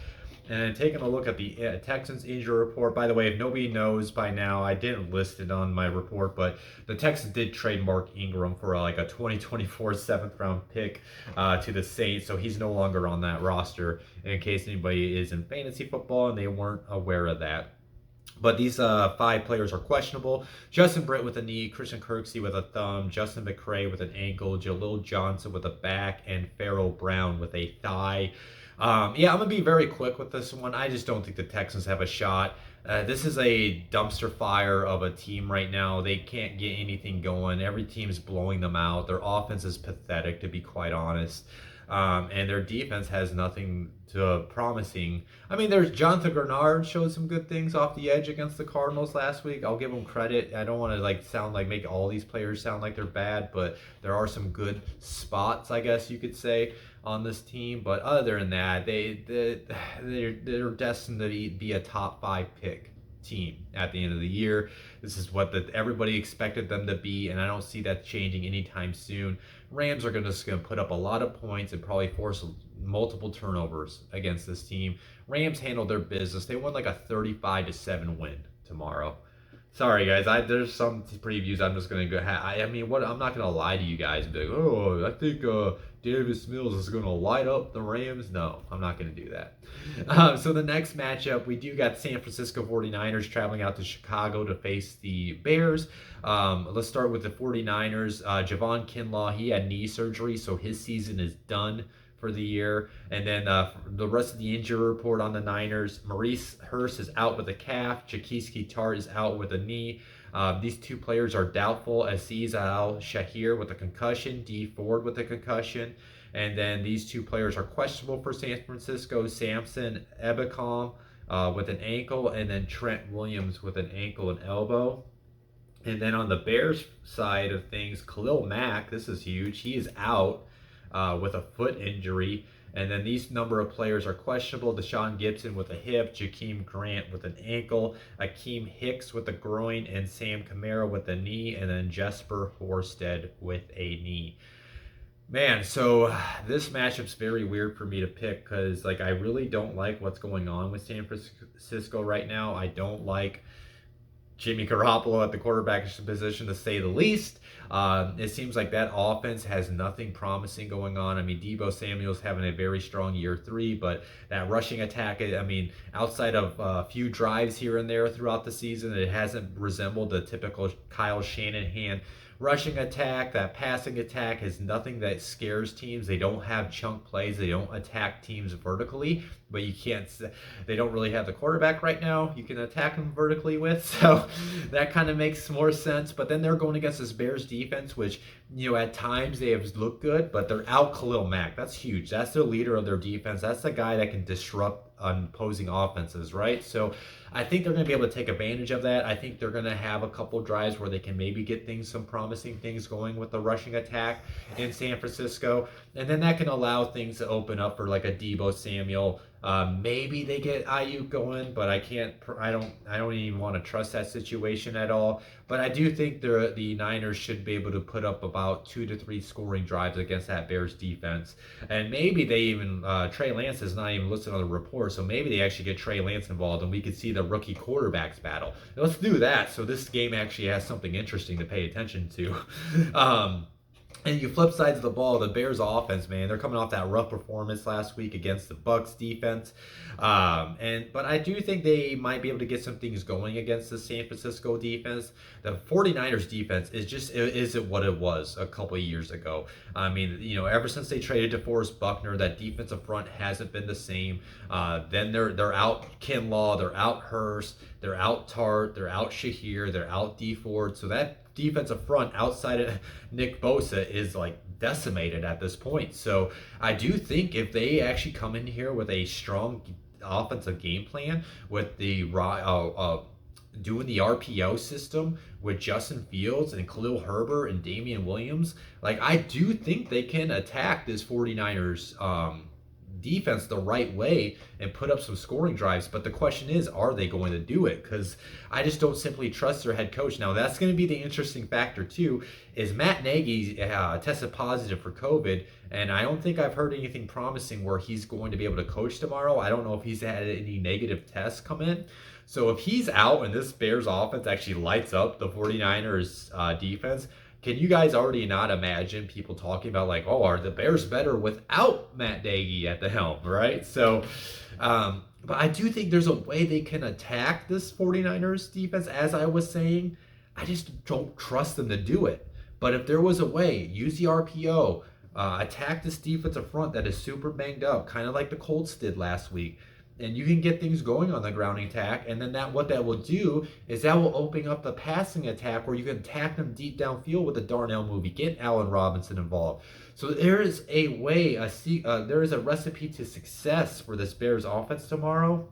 And then taking a look at the Texans injury report. By the way, if nobody knows by now, I didn't list it on my report, but the Texans did trade Mark Ingram for a 2024 7th round pick to the Saints, so he's no longer on that roster in case anybody is in fantasy football and they weren't aware of that. But these 5 players are questionable. Justin Britt with a knee, Christian Kirksey with a thumb, Justin McCray with an ankle, Jalil Johnson with a back, and Pharaoh Brown with a thigh. I'm going to be very quick with this one. I just don't think the Texans have a shot. This is a dumpster fire of a team right now. They can't get anything going. Every team's blowing them out. Their offense is pathetic, to be quite honest. And their defense has nothing to promising. I mean, there's Jonathan Grenard showed some good things off the edge against the Cardinals last week. I'll give him credit. I don't want to make all these players sound like they're bad, but there are some good spots, I guess you could say, on this team. But other than that, they're destined to be a top 5 pick team at the end of the year. This is what everybody expected them to be, and I don't see that changing anytime soon. Rams are just going to put up a lot of points and probably force multiple turnovers against this team. Rams handled their business. They won like a 35-7 win tomorrow. Sorry guys, there's some previews I'm just gonna go. I mean, what I'm not gonna lie to you guys and be like, oh, I think Davis Mills is gonna light up the Rams. No, I'm not gonna do that. So the next matchup, we do got San Francisco 49ers traveling out to Chicago to face the Bears. Let's start with the 49ers. Javon Kinlaw, he had knee surgery, so his season is done for the year. And then the rest of the injury report on the Niners: Maurice Hurst is out with a calf. Jaquiski Tartt is out with a knee. These two players are doubtful. Aziz Al-Shahir with a concussion. Dee Ford with a concussion. And then these two players are questionable for San Francisco: Samson Ebukam with an ankle, and then Trent Williams with an ankle and elbow. And then on the Bears side of things, Khalil Mack, this is huge. He is out with a foot injury. And then these number of players are questionable: Deshaun Gibson with a hip, Jakeem Grant with an ankle, Akeem Hicks with a groin, and Sam Kamara with a knee, and then Jesper Horsted with a knee. Man, so this matchup's very weird for me to pick because, like, I really don't like what's going on with San Francisco right now. I don't like Jimmy Garoppolo at the quarterback position, to say the least. It seems like that offense has nothing promising going on. I mean, Deebo Samuel's having a very strong year 3, but that rushing attack, I mean, outside of a few drives here and there throughout the season, it hasn't resembled the typical Kyle Shanahan rushing attack. That passing attack is nothing that scares teams. They don't have chunk plays. They don't attack teams vertically, but you can't, they don't really have the quarterback right now you can attack them vertically with. So that kind of makes more sense. But then they're going against this Bears defense, which, you know, at times they have looked good, but they're out Khalil Mack. That's huge. That's the leader of their defense. That's the guy that can disrupt opposing offenses, right? So I think they're going to be able to take advantage of that. I think they're going to have a couple drives where they can maybe get some promising things going with the rushing attack in San Francisco, and then that can allow things to open up for like a Deebo Samuel. Maybe they get Ayuk going, but I don't even want to trust that situation at all. But I do think the Niners should be able to put up about 2 to 3 scoring drives against that Bears defense. And maybe they even, Trey Lance is not even listed on the report, so maybe they actually get Trey Lance involved and we could see the rookie quarterbacks battle. Let's do that so this game actually has something interesting to pay attention to. And you flip sides of the ball, the Bears offense, man, they're coming off that rough performance last week against the Bucks defense. But I do think they might be able to get some things going against the San Francisco defense. The 49ers defense isn't what it was a couple of years ago. I mean, you know, ever since they traded DeForest Buckner, that defensive front hasn't been the same. Then they're out Kinlaw, they're out Hurst, they're out Tartt, they're out Shahir, they're out Dee Ford. So that defensive front outside of Nick Bosa is like decimated at this point. So I do think if they actually come in here with a strong offensive game plan with the doing the RPO system with Justin Fields and Khalil Herbert and Damian Williams, like I do think they can attack this 49ers defense the right way and put up some scoring drives. But the question is, are they going to do it? Because I just don't simply trust their head coach. Now that's going to be the interesting factor too, is Matt Nagy tested positive for COVID, and I don't think I've heard anything promising where he's going to be able to coach tomorrow. I don't know if he's had any negative tests come in. So if he's out and this Bears offense actually lights up the 49ers defense, can you guys already not imagine people talking about like, oh, are the Bears better without Matt Nagy at the helm, right? So, but I do think there's a way they can attack this 49ers defense, as I was saying. I just don't trust them to do it. But if there was a way, use the RPO, attack this defensive front that is super banged up, kind of like the Colts did last week, and you can get things going on the grounding attack, and then what that will do is that will open up the passing attack where you can attack them deep downfield with the Darnell movie, get Allen Robinson involved. So there is a way, there is a recipe to success for this Bears offense tomorrow.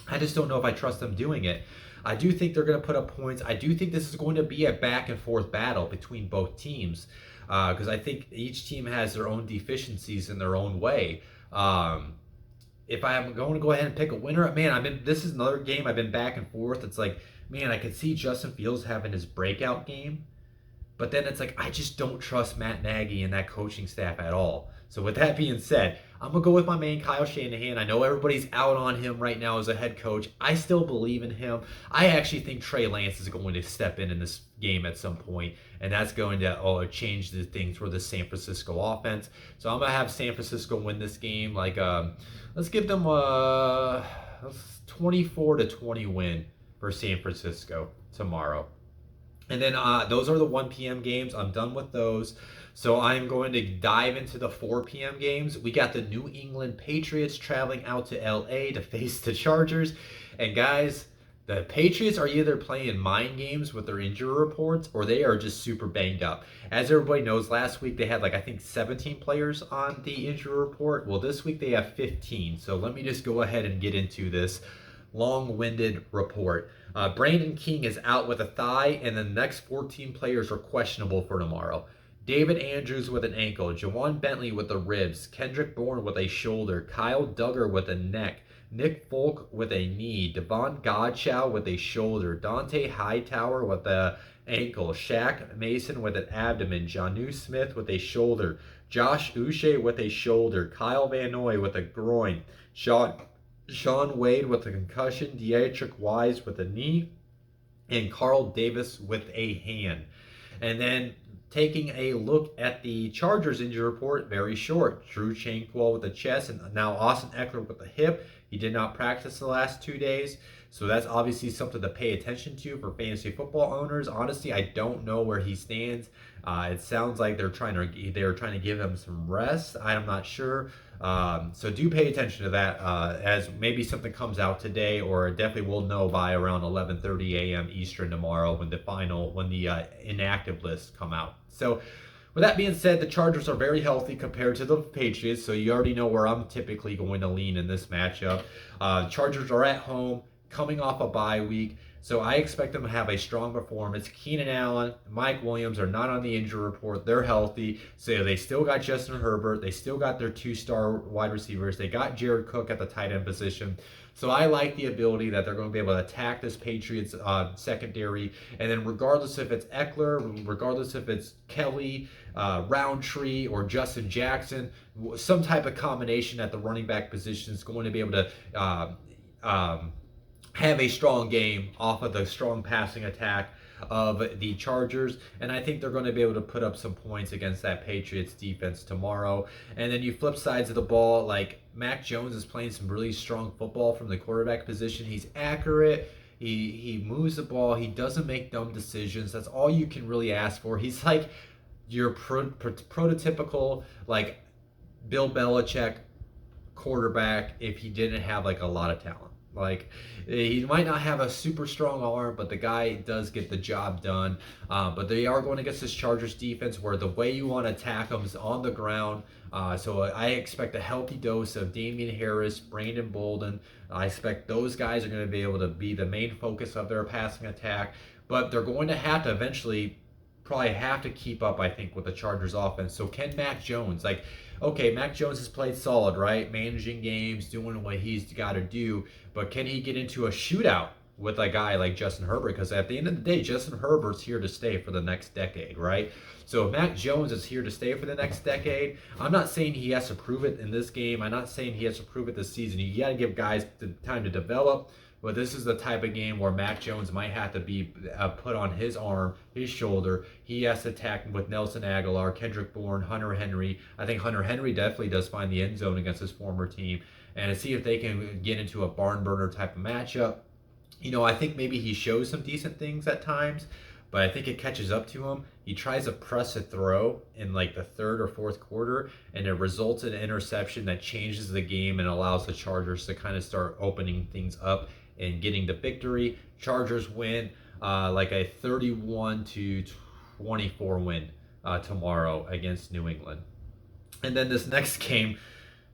I just don't know if I trust them doing it. I do think they're going to put up points. I do think this is going to be a back and forth battle between both teams because I think each team has their own deficiencies in their own way. If I'm going to go ahead and pick a winner, man, this is another game I've been back and forth. It's like, man, I could see Justin Fields having his breakout game, But then it's like, I just don't trust Matt Nagy and that coaching staff at all. So with that being said, I'm going to go with my man, Kyle Shanahan. I know everybody's out on him right now as a head coach. I still believe in him. I actually think Trey Lance is going to step in this game at some point, and that's going to change the things for the San Francisco offense. So I'm going to have San Francisco win this game. Let's give them a 24-20 win for San Francisco tomorrow. And then those are the 1 p.m. games. I'm done with those. So I'm going to dive into the 4 p.m. games. We got the New England Patriots traveling out to LA to face the Chargers. And guys, the Patriots are either playing mind games with their injury reports or they are just super banged up. As everybody knows, last week they had I think 17 players on the injury report. Well, this week they have 15. So let me just go ahead and get into this long-winded report. Brandon King is out with a thigh, and the next 14 players are questionable for tomorrow. David Andrews with an ankle, Jawan Bentley with the ribs, Kendrick Bourne with a shoulder, Kyle Duggar with a neck, Nick Folk with a knee, Devon Godchow with a shoulder, Dante Hightower with a ankle, Shaq Mason with an abdomen, Jonnu Smith with a shoulder, Josh Uche with a shoulder, Kyle Van Noy with a groin, Sean Wade with a concussion, Dietrich Wise with a knee, and Carl Davis with a hand. And then taking a look at the Chargers injury report, very short. Drew Chanquel with the chest, and now Austin Eckler with the hip. He did not practice the last 2 days, so that's obviously something to pay attention to for fantasy football owners. Honestly, I don't know where he stands. It sounds like they're trying to give him some rest. I'm not sure. So do pay attention to that as maybe something comes out today, or definitely we'll know by around 11:30 a.m. Eastern tomorrow when the inactive lists come out. So with that being said, the Chargers are very healthy compared to the Patriots, so you already know where I'm typically going to lean in this matchup. Chargers are at home, coming off a bye week, so I expect them to have a strong performance. Keenan Allen, Mike Williams are not on the injury report. They're healthy, so they still got Justin Herbert. They still got their 2-star wide receivers. They got Jared Cook at the tight end position. So I like the ability that they're going to be able to attack this Patriots secondary. And then regardless if it's Eckler, regardless if it's Kelly, Roundtree, or Justin Jackson, some type of combination at the running back position is going to be able to have a strong game off of the strong passing attack of the Chargers, and I think they're going to be able to put up some points against that Patriots defense tomorrow. And then you flip sides of the ball, like Mac Jones is playing some really strong football from the quarterback position. He's accurate. He moves the ball. He doesn't make dumb decisions. That's all you can really ask for. He's like your prototypical like Bill Belichick quarterback if he didn't have a lot of talent. Like, he might not have a super strong arm, but the guy does get the job done. But they are going against this Chargers defense where the way you want to attack them is on the ground. So I expect a healthy dose of Damian Harris, Brandon Bolden. I expect those guys are going to be able to be the main focus of their passing attack. But they're going to have to eventually probably have to keep up, I think, with the Chargers offense. So can Mac Jones, okay, Mac Jones has played solid, right? Managing games, doing what he's got to do. But can he get into a shootout with a guy like Justin Herbert? Because at the end of the day, Justin Herbert's here to stay for the next decade, right? So if Mac Jones is here to stay for the next decade, I'm not saying he has to prove it in this game. I'm not saying he has to prove it this season. You got to give guys the time to develop. But this is the type of game where Mac Jones might have to be put on his arm, his shoulder. He has to attack with Nelson Aguilar, Kendrick Bourne, Hunter Henry. I think Hunter Henry definitely does find the end zone against his former team. And to see if they can get into a barn burner type of matchup. I think maybe he shows some decent things at times, but I think it catches up to him. He tries to press a throw in the third or fourth quarter, and it results in an interception that changes the game and allows the Chargers to kind of start opening things up and getting the victory. Chargers win a 31-24 win tomorrow against New England. And then this next game,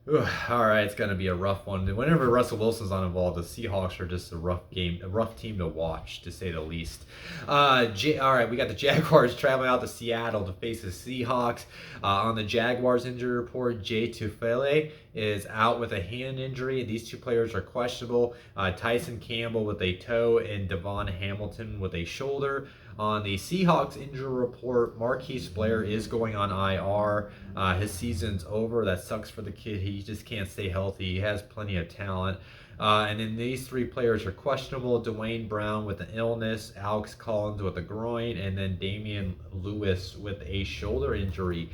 all right, it's going to be a rough one. Whenever Russell Wilson's not involved, the Seahawks are just a rough team to watch, to say the least. All right, we got the Jaguars traveling out to Seattle to face the Seahawks. On the Jaguars injury report, Jay Tufele is out with a hand injury. These two players are questionable. Tyson Campbell with a toe and Devon Hamilton with a shoulder. On the Seahawks injury report, Marquise Blair is going on IR. His season's over. That sucks for the kid. He just can't stay healthy. He has plenty of talent. And then these three players are questionable: Dwayne Brown with an illness, Alex Collins with a groin, and then Damian Lewis with a shoulder injury.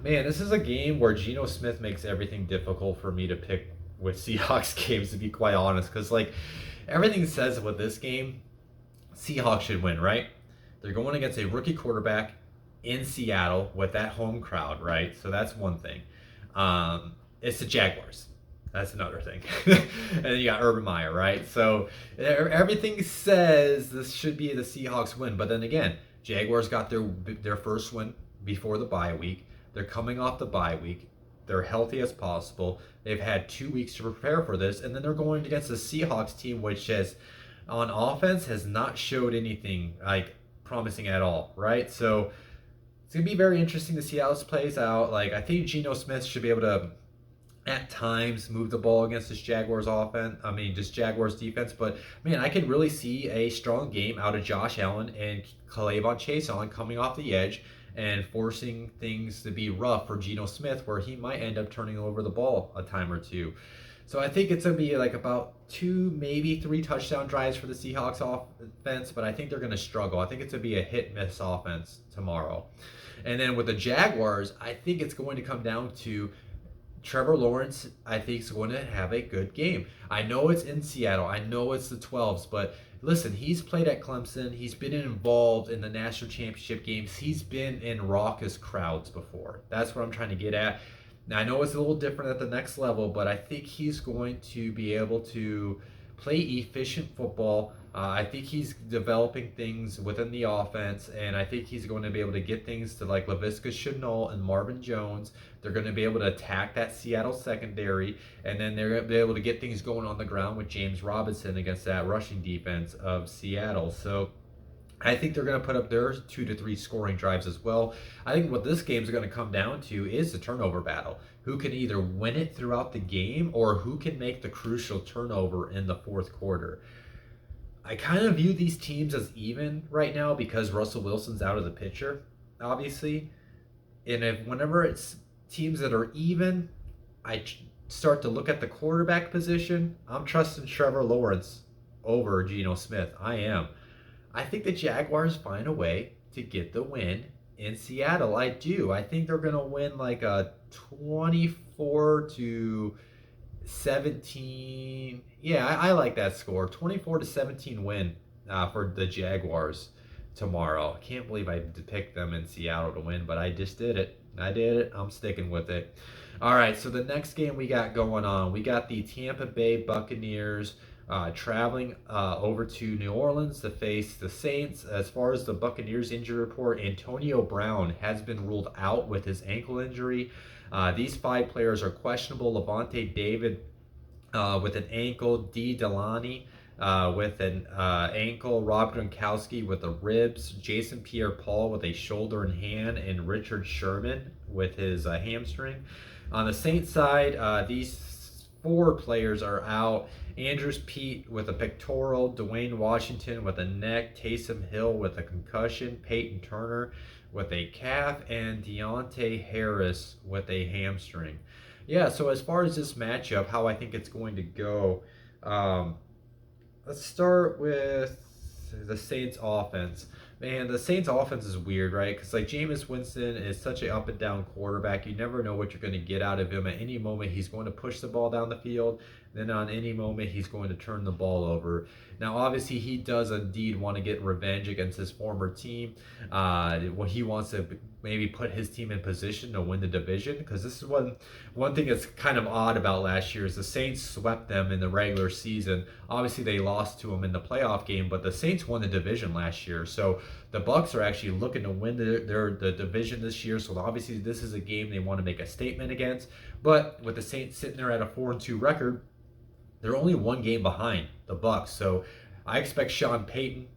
Man, this is a game where Geno Smith makes everything difficult for me to pick with Seahawks games, to be quite honest, because like everything says with this game, Seahawks should win, right? They're going against a rookie quarterback in Seattle with that home crowd, right? So that's one thing. It's the Jaguars. That's another thing. And then you got Urban Meyer, right? So everything says this should be the Seahawks win. But then again, Jaguars got their first win before the bye week. They're coming off the bye week. They're healthy as possible. They've had 2 weeks to prepare for this. And then they're going against the Seahawks team, which has, on offense, has not showed anything like promising at all, right? So it's going to be very interesting to see how this plays out. Like, I think Geno Smith should be able to at times move the ball against this Jaguars offense. I mean, just Jaguars defense. But man, I can really see a strong game out of Josh Allen and K'Lavon Chaisson coming off the edge and forcing things to be rough for Geno Smith, where he might end up turning over the ball a time or two. So I think it's going to be like about 2, maybe 3 touchdown drives for the Seahawks offense, but I think they're going to struggle. I think it's going to be a hit-miss offense tomorrow. And then with the Jaguars, I think it's going to come down to Trevor Lawrence. I think is going to have a good game. I know it's in Seattle. I know it's the 12s, but listen, he's played at Clemson. He's been involved in the national championship games. He's been in raucous crowds before. That's what I'm trying to get at. Now, I know it's a little different at the next level, but I think he's going to be able to play efficient football. I think he's developing things within the offense, and I think he's going to be able to get things to like Laviska Shenault and Marvin Jones. They're going to be able to attack that Seattle secondary, and then they're going to be able to get things going on the ground with James Robinson against that rushing defense of Seattle. So I think they're going to put up their 2 to 3 scoring drives as well. I think what this game is going to come down to is the turnover battle. Who can either win it throughout the game or who can make the crucial turnover in the fourth quarter. I kind of view these teams as even right now because Russell Wilson's out of the picture, obviously. And whenever it's teams that are even, I start to look at the quarterback position. I'm trusting Trevor Lawrence over Geno Smith. I am. I think the Jaguars find a way to get the win in Seattle. I do. I think they're going to win like a 24 to 17. Yeah, I like that score. 24 to 17 win for the Jaguars tomorrow. I can't believe I picked them in Seattle to win, but I just did it. I did it. I'm sticking with it. All right, so the next game we got going on, we got the Tampa Bay Buccaneers traveling over to New Orleans to face the Saints. As far as the Buccaneers injury report, Antonio Brown has been ruled out with his ankle injury. These 5 players are questionable: Levante David with an ankle, D. Delaney with an ankle, Rob Gronkowski with the ribs, Jason Pierre-Paul with a shoulder and hand, and Richard Sherman with his hamstring. On the Saints side, these 4 players are out: Andrews Pete with a pectoral, Dwayne Washington with a neck, Taysom Hill with a concussion, Peyton Turner with a calf, and Deontay Harris with a hamstring. Yeah, so as far as this matchup, how I think it's going to go, let's start with the Saints offense. Man, the Saints offense is weird, right? Because like Jameis Winston is such an up and down quarterback. You never know what you're going to get out of him. At any moment, he's going to push the ball down the field. Then on any moment, he's going to turn the ball over. Now, obviously, he does indeed want to get revenge against his former team. He wants to maybe put his team in position to win the division, because this is one thing that's kind of odd about last year is the Saints swept them in the regular season. Obviously, they lost to them in the playoff game, but the Saints won the division last year. So the Bucs are actually looking to win the division this year. So obviously, this is a game they want to make a statement against. But with the Saints sitting there at a 4-2 record, they're only 1 game behind the Bucs. So I expect Sean Payton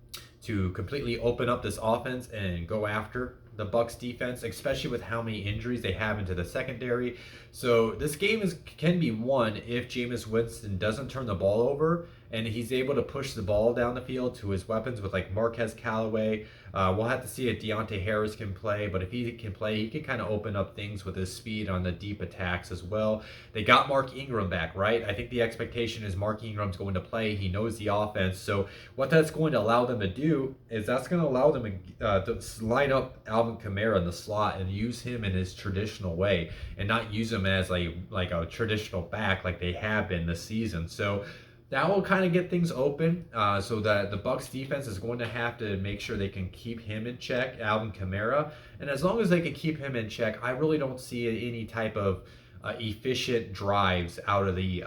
to completely open up this offense and go after the Bucs defense, especially with how many injuries they have into the secondary. So this game can be won if Jameis Winston doesn't turn the ball over and he's able to push the ball down the field to his weapons with like Marquez Callaway. We'll have to see if Deontay Harris can play, but if he can play, he can kind of open up things with his speed on the deep attacks as well. They got Mark Ingram back, right? I think the expectation is Mark Ingram's going to play. He knows the offense. So what that's going to allow them to do is that's going to allow them to line up Alvin Kamara in the slot and use him in his traditional way and not use him as like a traditional back like they have been this season. So that will kind of get things open, so that the Bucs defense is going to have to make sure they can keep him in check, Alvin Kamara. And as long as they can keep him in check, I really don't see any type of efficient drives out of the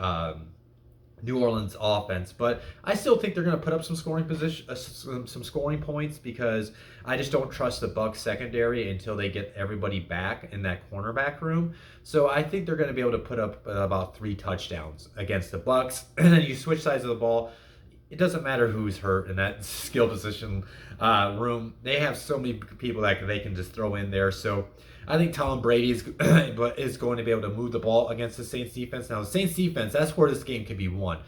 New Orleans offense, but I still think they're going to put up some scoring some scoring points, because I just don't trust the Bucs secondary until they get everybody back in that cornerback room. So I think they're going to be able to put up about 3 touchdowns against the Bucs. And then you switch sides of the ball. It doesn't matter who's hurt in that skill position room. They have so many people that they can just throw in there. So I think Tom Brady is going to be able to move the ball against the Saints defense. Now, the Saints defense, that's where this game can be won.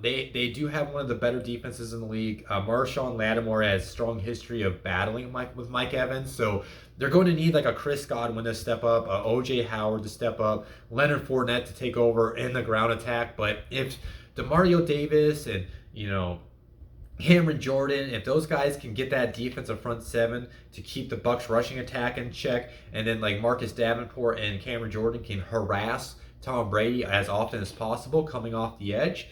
They do have one of the better defenses in the league. Marshawn Lattimore has strong history of battling with Mike Evans, so they're going to need like a Chris Godwin to step up, a O.J. Howard to step up, Leonard Fournette to take over in the ground attack. But if Demario Davis and Cameron Jordan, if those guys can get that defensive front seven to keep the Bucs rushing attack in check, and then like Marcus Davenport and Cameron Jordan can harass Tom Brady as often as possible coming off the edge,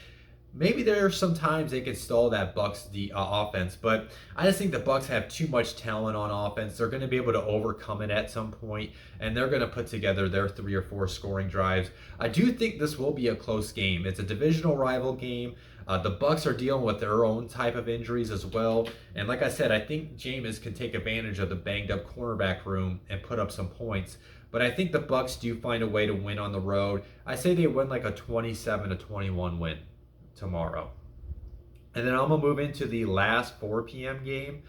maybe there are some times they can stall that Bucs offense. But I just think the Bucs have too much talent on offense. They're going to be able to overcome it at some point, and they're going to put together their 3 or 4 scoring drives. I do think this will be a close game. It's a divisional rival game. The Bucs are dealing with their own type of injuries as well. And like I said, I think Jameis can take advantage of the banged up cornerback room and put up some points. But I think the Bucs do find a way to win on the road. I say they win like a 27-21 win tomorrow. And then I'm going to move into the last 4 p.m. game.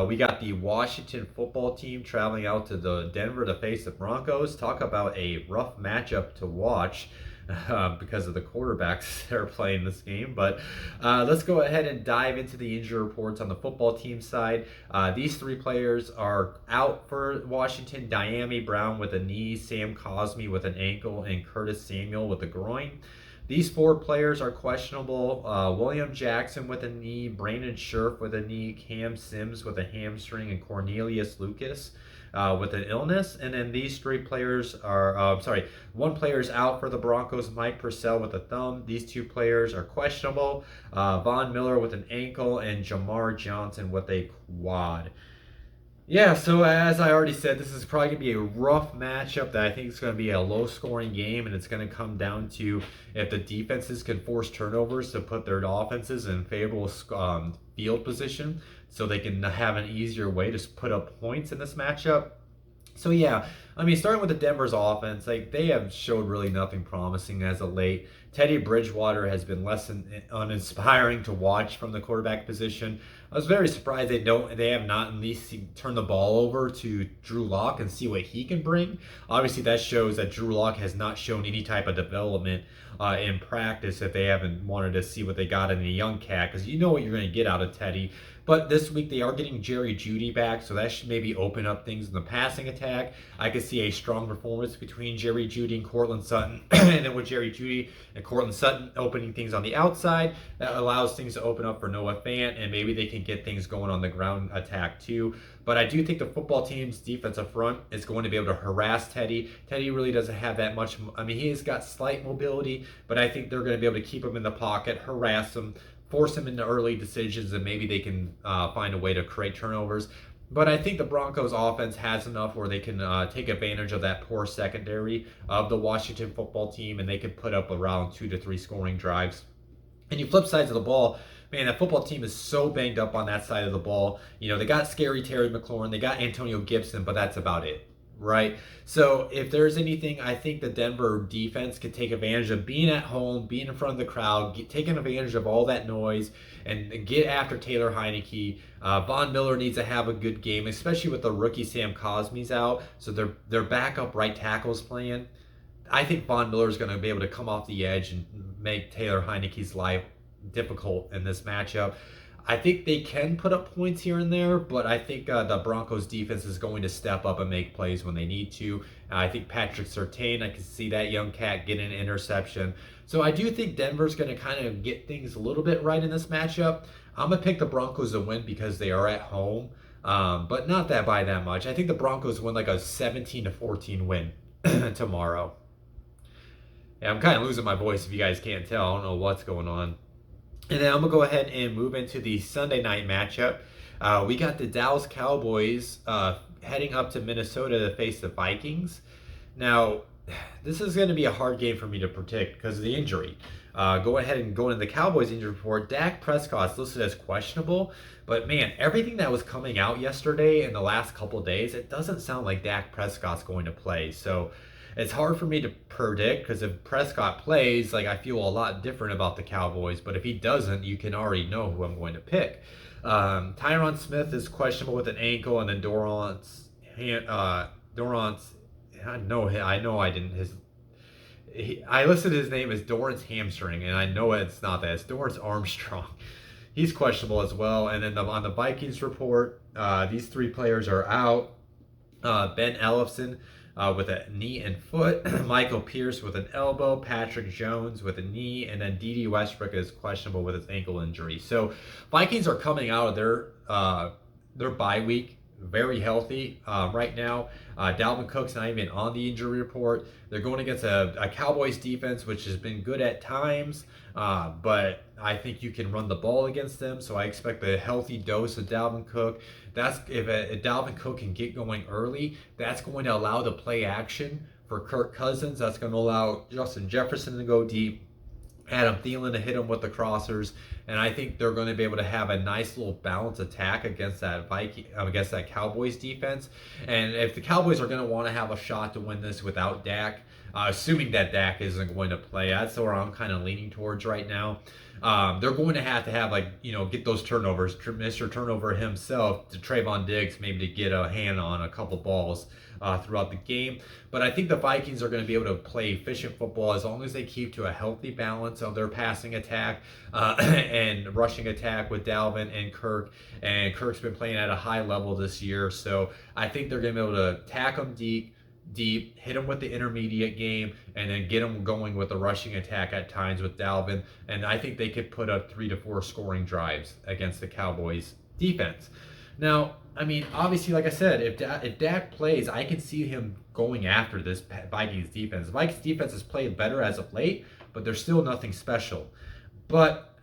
We got the Washington football team traveling out to the Denver to face the Broncos. Talk about a rough matchup to watch. Because of the quarterbacks that are playing this game. But let's go ahead and dive into the injury reports on the football team side. These 3 players are out for Washington: Dyami Brown with a knee, Sam Cosmi with an ankle, and Curtis Samuel with a groin. These 4 players are questionable: William Jackson with a knee, Brandon Scherf with a knee, Cam Sims with a hamstring, and Cornelius Lucas with an illness. And then these 3 players are, 1 player is out for the Broncos: Mike Purcell with a thumb. These 2 players are questionable: Von Miller with an ankle and Jamar Johnson with a quad. Yeah, so as I already said, this is probably going to be a rough matchup that I think is going to be a low-scoring game, and it's going to come down to if the defenses can force turnovers to put their offenses in favorable field position so they can have an easier way to put up points in this matchup. So yeah, I mean, starting with the Denver's offense, like they have showed really nothing promising as of late. Teddy Bridgewater has been less than uninspiring to watch from the quarterback position. I was very surprised they have not at least turned the ball over to Drew Lock and see what he can bring. Obviously, that shows that Drew Lock has not shown any type of development in practice if they haven't wanted to see what they got in the young cat, because you know what you're going to get out of Teddy. But this week they are getting Jerry Jeudy back, so that should maybe open up things in the passing attack. I could see a strong performance between Jerry Jeudy and Courtland Sutton, and then with Jerry Jeudy and Courtland Sutton opening things on the outside, that allows things to open up for Noah Fant, and maybe they can get things going on the ground attack too. But I do think the football team's defensive front is going to be able to harass Teddy. Teddy really doesn't have that much. I mean, he has got slight mobility, but I think they're going to be able to keep him in the pocket, harass him, force him into early decisions, and maybe they can find a way to create turnovers. But I think the Broncos offense has enough where they can take advantage of that poor secondary of the Washington football team, and they can put up around 2 to 3 scoring drives. And you flip sides of the ball, man, that football team is so banged up on that side of the ball. You know, they got scary Terry McLaurin, they got Antonio Gibson, but that's about it. Right? So if there's anything, I think the Denver defense could take advantage of being at home, being in front of the crowd, taking advantage of all that noise, and get after Taylor Heinicke. Von Miller needs to have a good game, especially with the rookie Sam Cosmi's out, so their backup right tackle's playing. I think Von Miller is going to be able to come off the edge and make Taylor Heinicke's life difficult in this matchup. I think they can put up points here and there, but I think the Broncos defense is going to step up and make plays when they need to. I think Patrick Surtain, I can see that young cat get an interception. So I do think Denver's going to kind of get things a little bit right in this matchup. I'm going to pick the Broncos to win because they are at home, but not that by that much. I think the Broncos win like a 17-14 win tomorrow. Yeah, I'm kind of losing my voice if you guys can't tell. I don't know what's going on. And then I'm going to go ahead and move into the Sunday night matchup. We got the Dallas Cowboys heading up to Minnesota to face the Vikings. Now, this is going to be a hard game for me to predict because of the injury. Go ahead and go into the Cowboys injury report. Dak Prescott's listed as questionable. But man, everything that was coming out yesterday and the last couple of days, it doesn't sound like Dak Prescott's going to play. So it's hard for me to predict because if Prescott plays, like I feel a lot different about the Cowboys. But if he doesn't, you can already know who I'm going to pick. Tyron Smith is questionable with an ankle, and then Dorance, I know I didn't. I listed his name as Dorance hamstring, and I know it's not that. It's Dorance Armstrong. He's questionable as well. And then on the Vikings report, these three players are out. Ben Ellefson with a knee and foot, Michael Pierce with an elbow, Patrick Jones with a knee, and then Dede Westbrook is questionable with his ankle injury. So Vikings are coming out of their bye week very healthy right now. Dalvin Cook's not even on the injury report. They're going against a Cowboys defense, which has been good at times, but I think you can run the ball against them. So I expect a healthy dose of Dalvin Cook. That's if Dalvin Cook can get going early, that's going to allow the play action for Kirk Cousins. That's going to allow Justin Jefferson to go deep, Adam Thielen to hit him with the crossers, and I think they're going to be able to have a nice little balanced attack against that Cowboys defense. And if the Cowboys are going to want to have a shot to win this without Dak, assuming that Dak isn't going to play, that's where I'm kind of leaning towards right now. They're going to have get those turnovers. Mr. Turnover himself, to Trayvon Diggs, maybe to get a hand on a couple balls throughout the game. But I think the Vikings are going to be able to play efficient football as long as they keep to a healthy balance of their passing attack and rushing attack with Dalvin and Kirk. And Kirk's been playing at a high level this year. So I think they're going to be able to attack them deep, hit them with the intermediate game, and then get them going with the rushing attack at times with Dalvin. And I think they could put up 3 to 4 scoring drives against the Cowboys defense. Now, I mean, obviously, like I said, if Dak plays, I can see him going after this Vikings defense. The Vikings defense has played better as of late, but there's still nothing special. But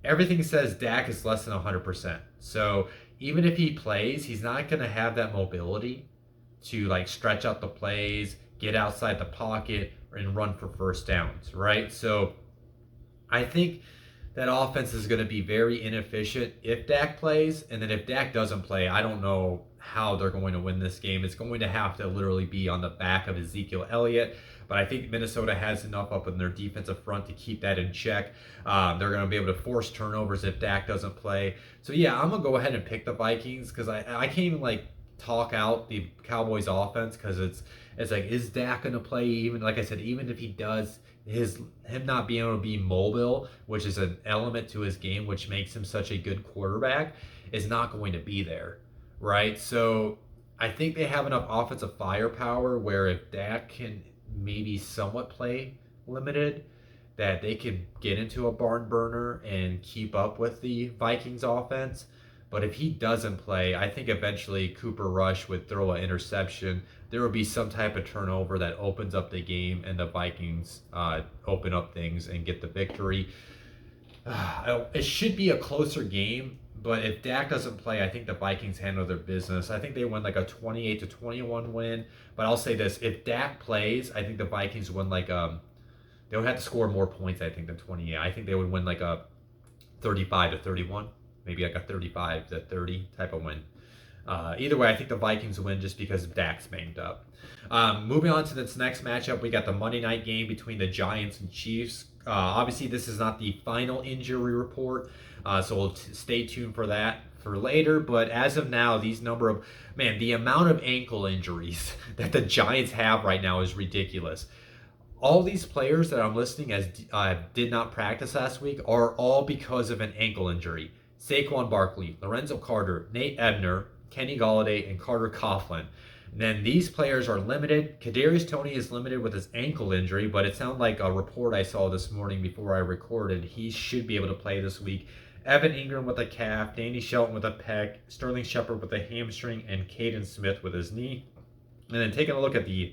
everything says Dak is less than 100%. So even if he plays, he's not going to have that mobility to stretch out the plays, get outside the pocket, and run for first downs, right? So I think that offense is going to be very inefficient if Dak plays. And then if Dak doesn't play, I don't know how they're going to win this game. It's going to have to literally be on the back of Ezekiel Elliott. But I think Minnesota has enough up in their defensive front to keep that in check. They're going to be able to force turnovers if Dak doesn't play. So yeah, I'm going to go ahead and pick the Vikings because I can't even talk out the Cowboys offense because it's is Dak going to play? Even like I said, even if he does, him not being able to be mobile, which is an element to his game, which makes him such a good quarterback, is not going to be there, right? So I think they have enough offensive firepower where if Dak can maybe somewhat play limited, that they can get into a barn burner and keep up with the Vikings offense. But if he doesn't play, I think eventually Cooper Rush would throw an interception. There will be some type of turnover that opens up the game, and the Vikings open up things and get the victory. It should be a closer game, but if Dak doesn't play, I think the Vikings handle their business. I think they win a 28-21 win. But I'll say this: if Dak plays, I think the Vikings win they would have to score more points, I think, than 28. I think they would win a 35-31. Maybe a 35-30 type of win. Either way, I think the Vikings win just because Dak's banged up. Moving on to this next matchup, we got the Monday night game between the Giants and Chiefs. Obviously, this is not the final injury report, so we'll stay tuned for that for later. But as of now, the amount of ankle injuries that the Giants have right now is ridiculous. All these players that I'm listing as did not practice last week are all because of an ankle injury. Saquon Barkley, Lorenzo Carter, Nate Ebner, Kenny Golladay, and Carter Coughlin. And then these players are limited. Kadarius Toney is limited with his ankle injury, but it sounded like a report I saw this morning before I recorded. He should be able to play this week. Evan Ingram with a calf, Danny Shelton with a pec, Sterling Shepard with a hamstring, and Caden Smith with his knee. And then taking a look at the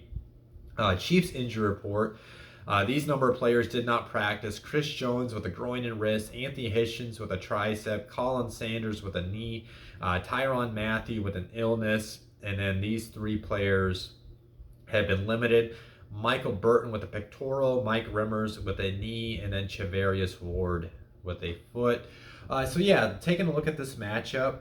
Chiefs injury report, these number of players did not practice. Chris Jones with a groin and wrist, Anthony Hitchens with a tricep, Colin Sanders with a knee, Tyrann Mathieu with an illness, and then these 3 players have been limited. Michael Burton with a pectoral, Mike Remmers with a knee, and then Charvarius Ward with a foot. So yeah, taking a look at this matchup,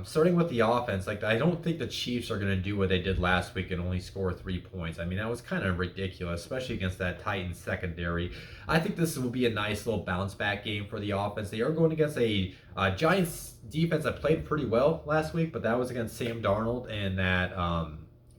starting with the offense, like I don't think the Chiefs are going to do what they did last week and only score 3 points. I mean, that was kind of ridiculous, especially against that Titans secondary. I think this will be a nice little bounce back game for the offense. They are going against a Giants defense that played pretty well last week, but that was against Sam Darnold and that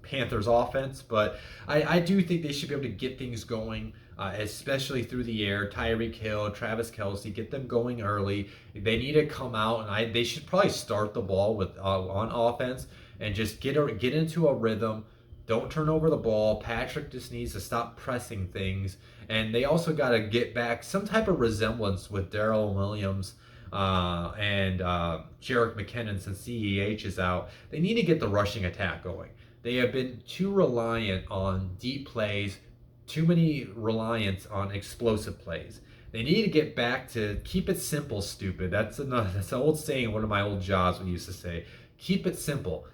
Panthers offense. But I do think they should be able to get things going, especially through the air. Tyreek Hill, Travis Kelce, get them going early. They need to come out, and they should probably start the ball with on offense and just get into a rhythm. Don't turn over the ball. Patrick just needs to stop pressing things, and they also got to get back some type of resemblance with Darrell Williams and Jerick McKinnon since CEH is out. They need to get the rushing attack going. They have been too reliant on deep plays, too many reliance on explosive plays. They need to get back to keep it simple, stupid. That's an old saying one of my old jobs we used to say. Keep it simple.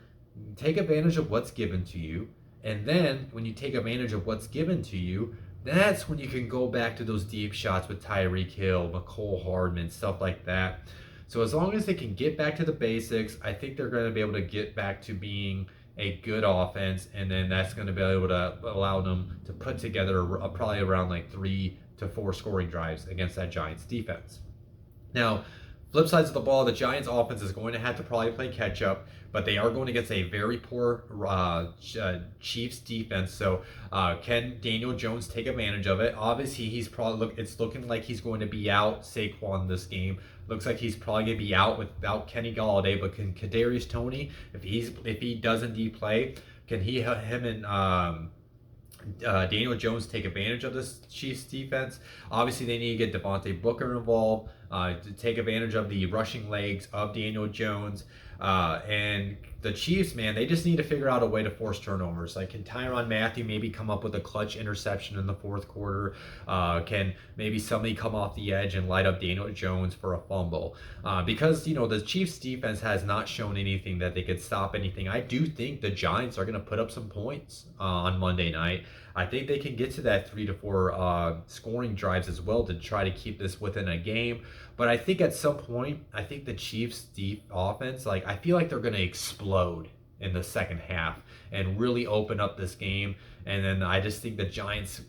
Take advantage of what's given to you. And then when you take advantage of what's given to you, that's when you can go back to those deep shots with Tyreek Hill, Mecole Hardman, stuff like that. So as long as they can get back to the basics, I think they're going to be able to get back to being a good offense, and then that's going to be able to allow them to put together probably around like 3 to 4 scoring drives against that Giants defense. Now, flip sides of the ball, the Giants offense is going to have to probably play catch up, but they are going against a very poor Chiefs defense. So can Daniel Jones take advantage of it? Obviously, it's looking like he's going to be out Saquon this game. Looks like he's probably going to be out without Kenny Golladay, but can Kadarius Toney, if he does indeed play, can him and Daniel Jones take advantage of this Chiefs defense? Obviously, they need to get Devontae Booker involved to take advantage of the rushing legs of Daniel Jones. And the Chiefs, man, they just need to figure out a way to force turnovers. Like, can Tyrann Mathieu maybe come up with a clutch interception in the 4th quarter? Can maybe somebody come off the edge and light up Daniel Jones for a fumble? Because, the Chiefs defense has not shown anything that they could stop anything. I do think the Giants are going to put up some points on Monday night. I think they can get to that 3 to 4 scoring drives as well to try to keep this within a game. But I think at some point, I think the Chiefs' deep offense, I feel like they're going to explode in the second half and really open up this game. And then I just think the Giants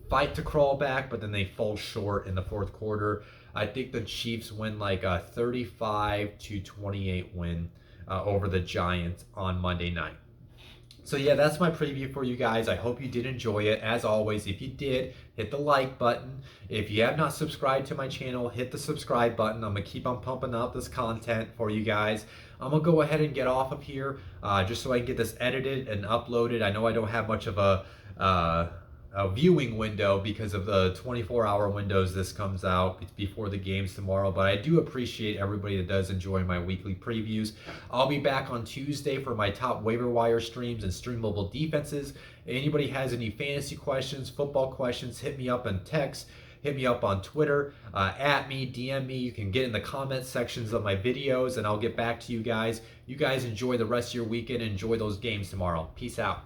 fight to crawl back, but then they fall short in the 4th quarter. I think the Chiefs win like a 35-28 win over the Giants on Monday night. So yeah, that's my preview for you guys. I hope you did enjoy it. As always, if you did, hit the like button. If you have not subscribed to my channel, hit the subscribe button. I'm going to keep on pumping out this content for you guys. I'm going to go ahead and get off of here just so I can get this edited and uploaded. I know I don't have much of a viewing window because of the 24-hour windows this comes out before the games tomorrow, but I do appreciate everybody that does enjoy my weekly previews. I'll be back on Tuesday for my top waiver wire streams and streamable defenses. Anybody has any fantasy questions, football questions, hit me up on text, hit me up on Twitter, at me, DM me. You can get in the comment sections of my videos and I'll get back to you guys. You guys enjoy the rest of your weekend. Enjoy those games tomorrow. Peace out.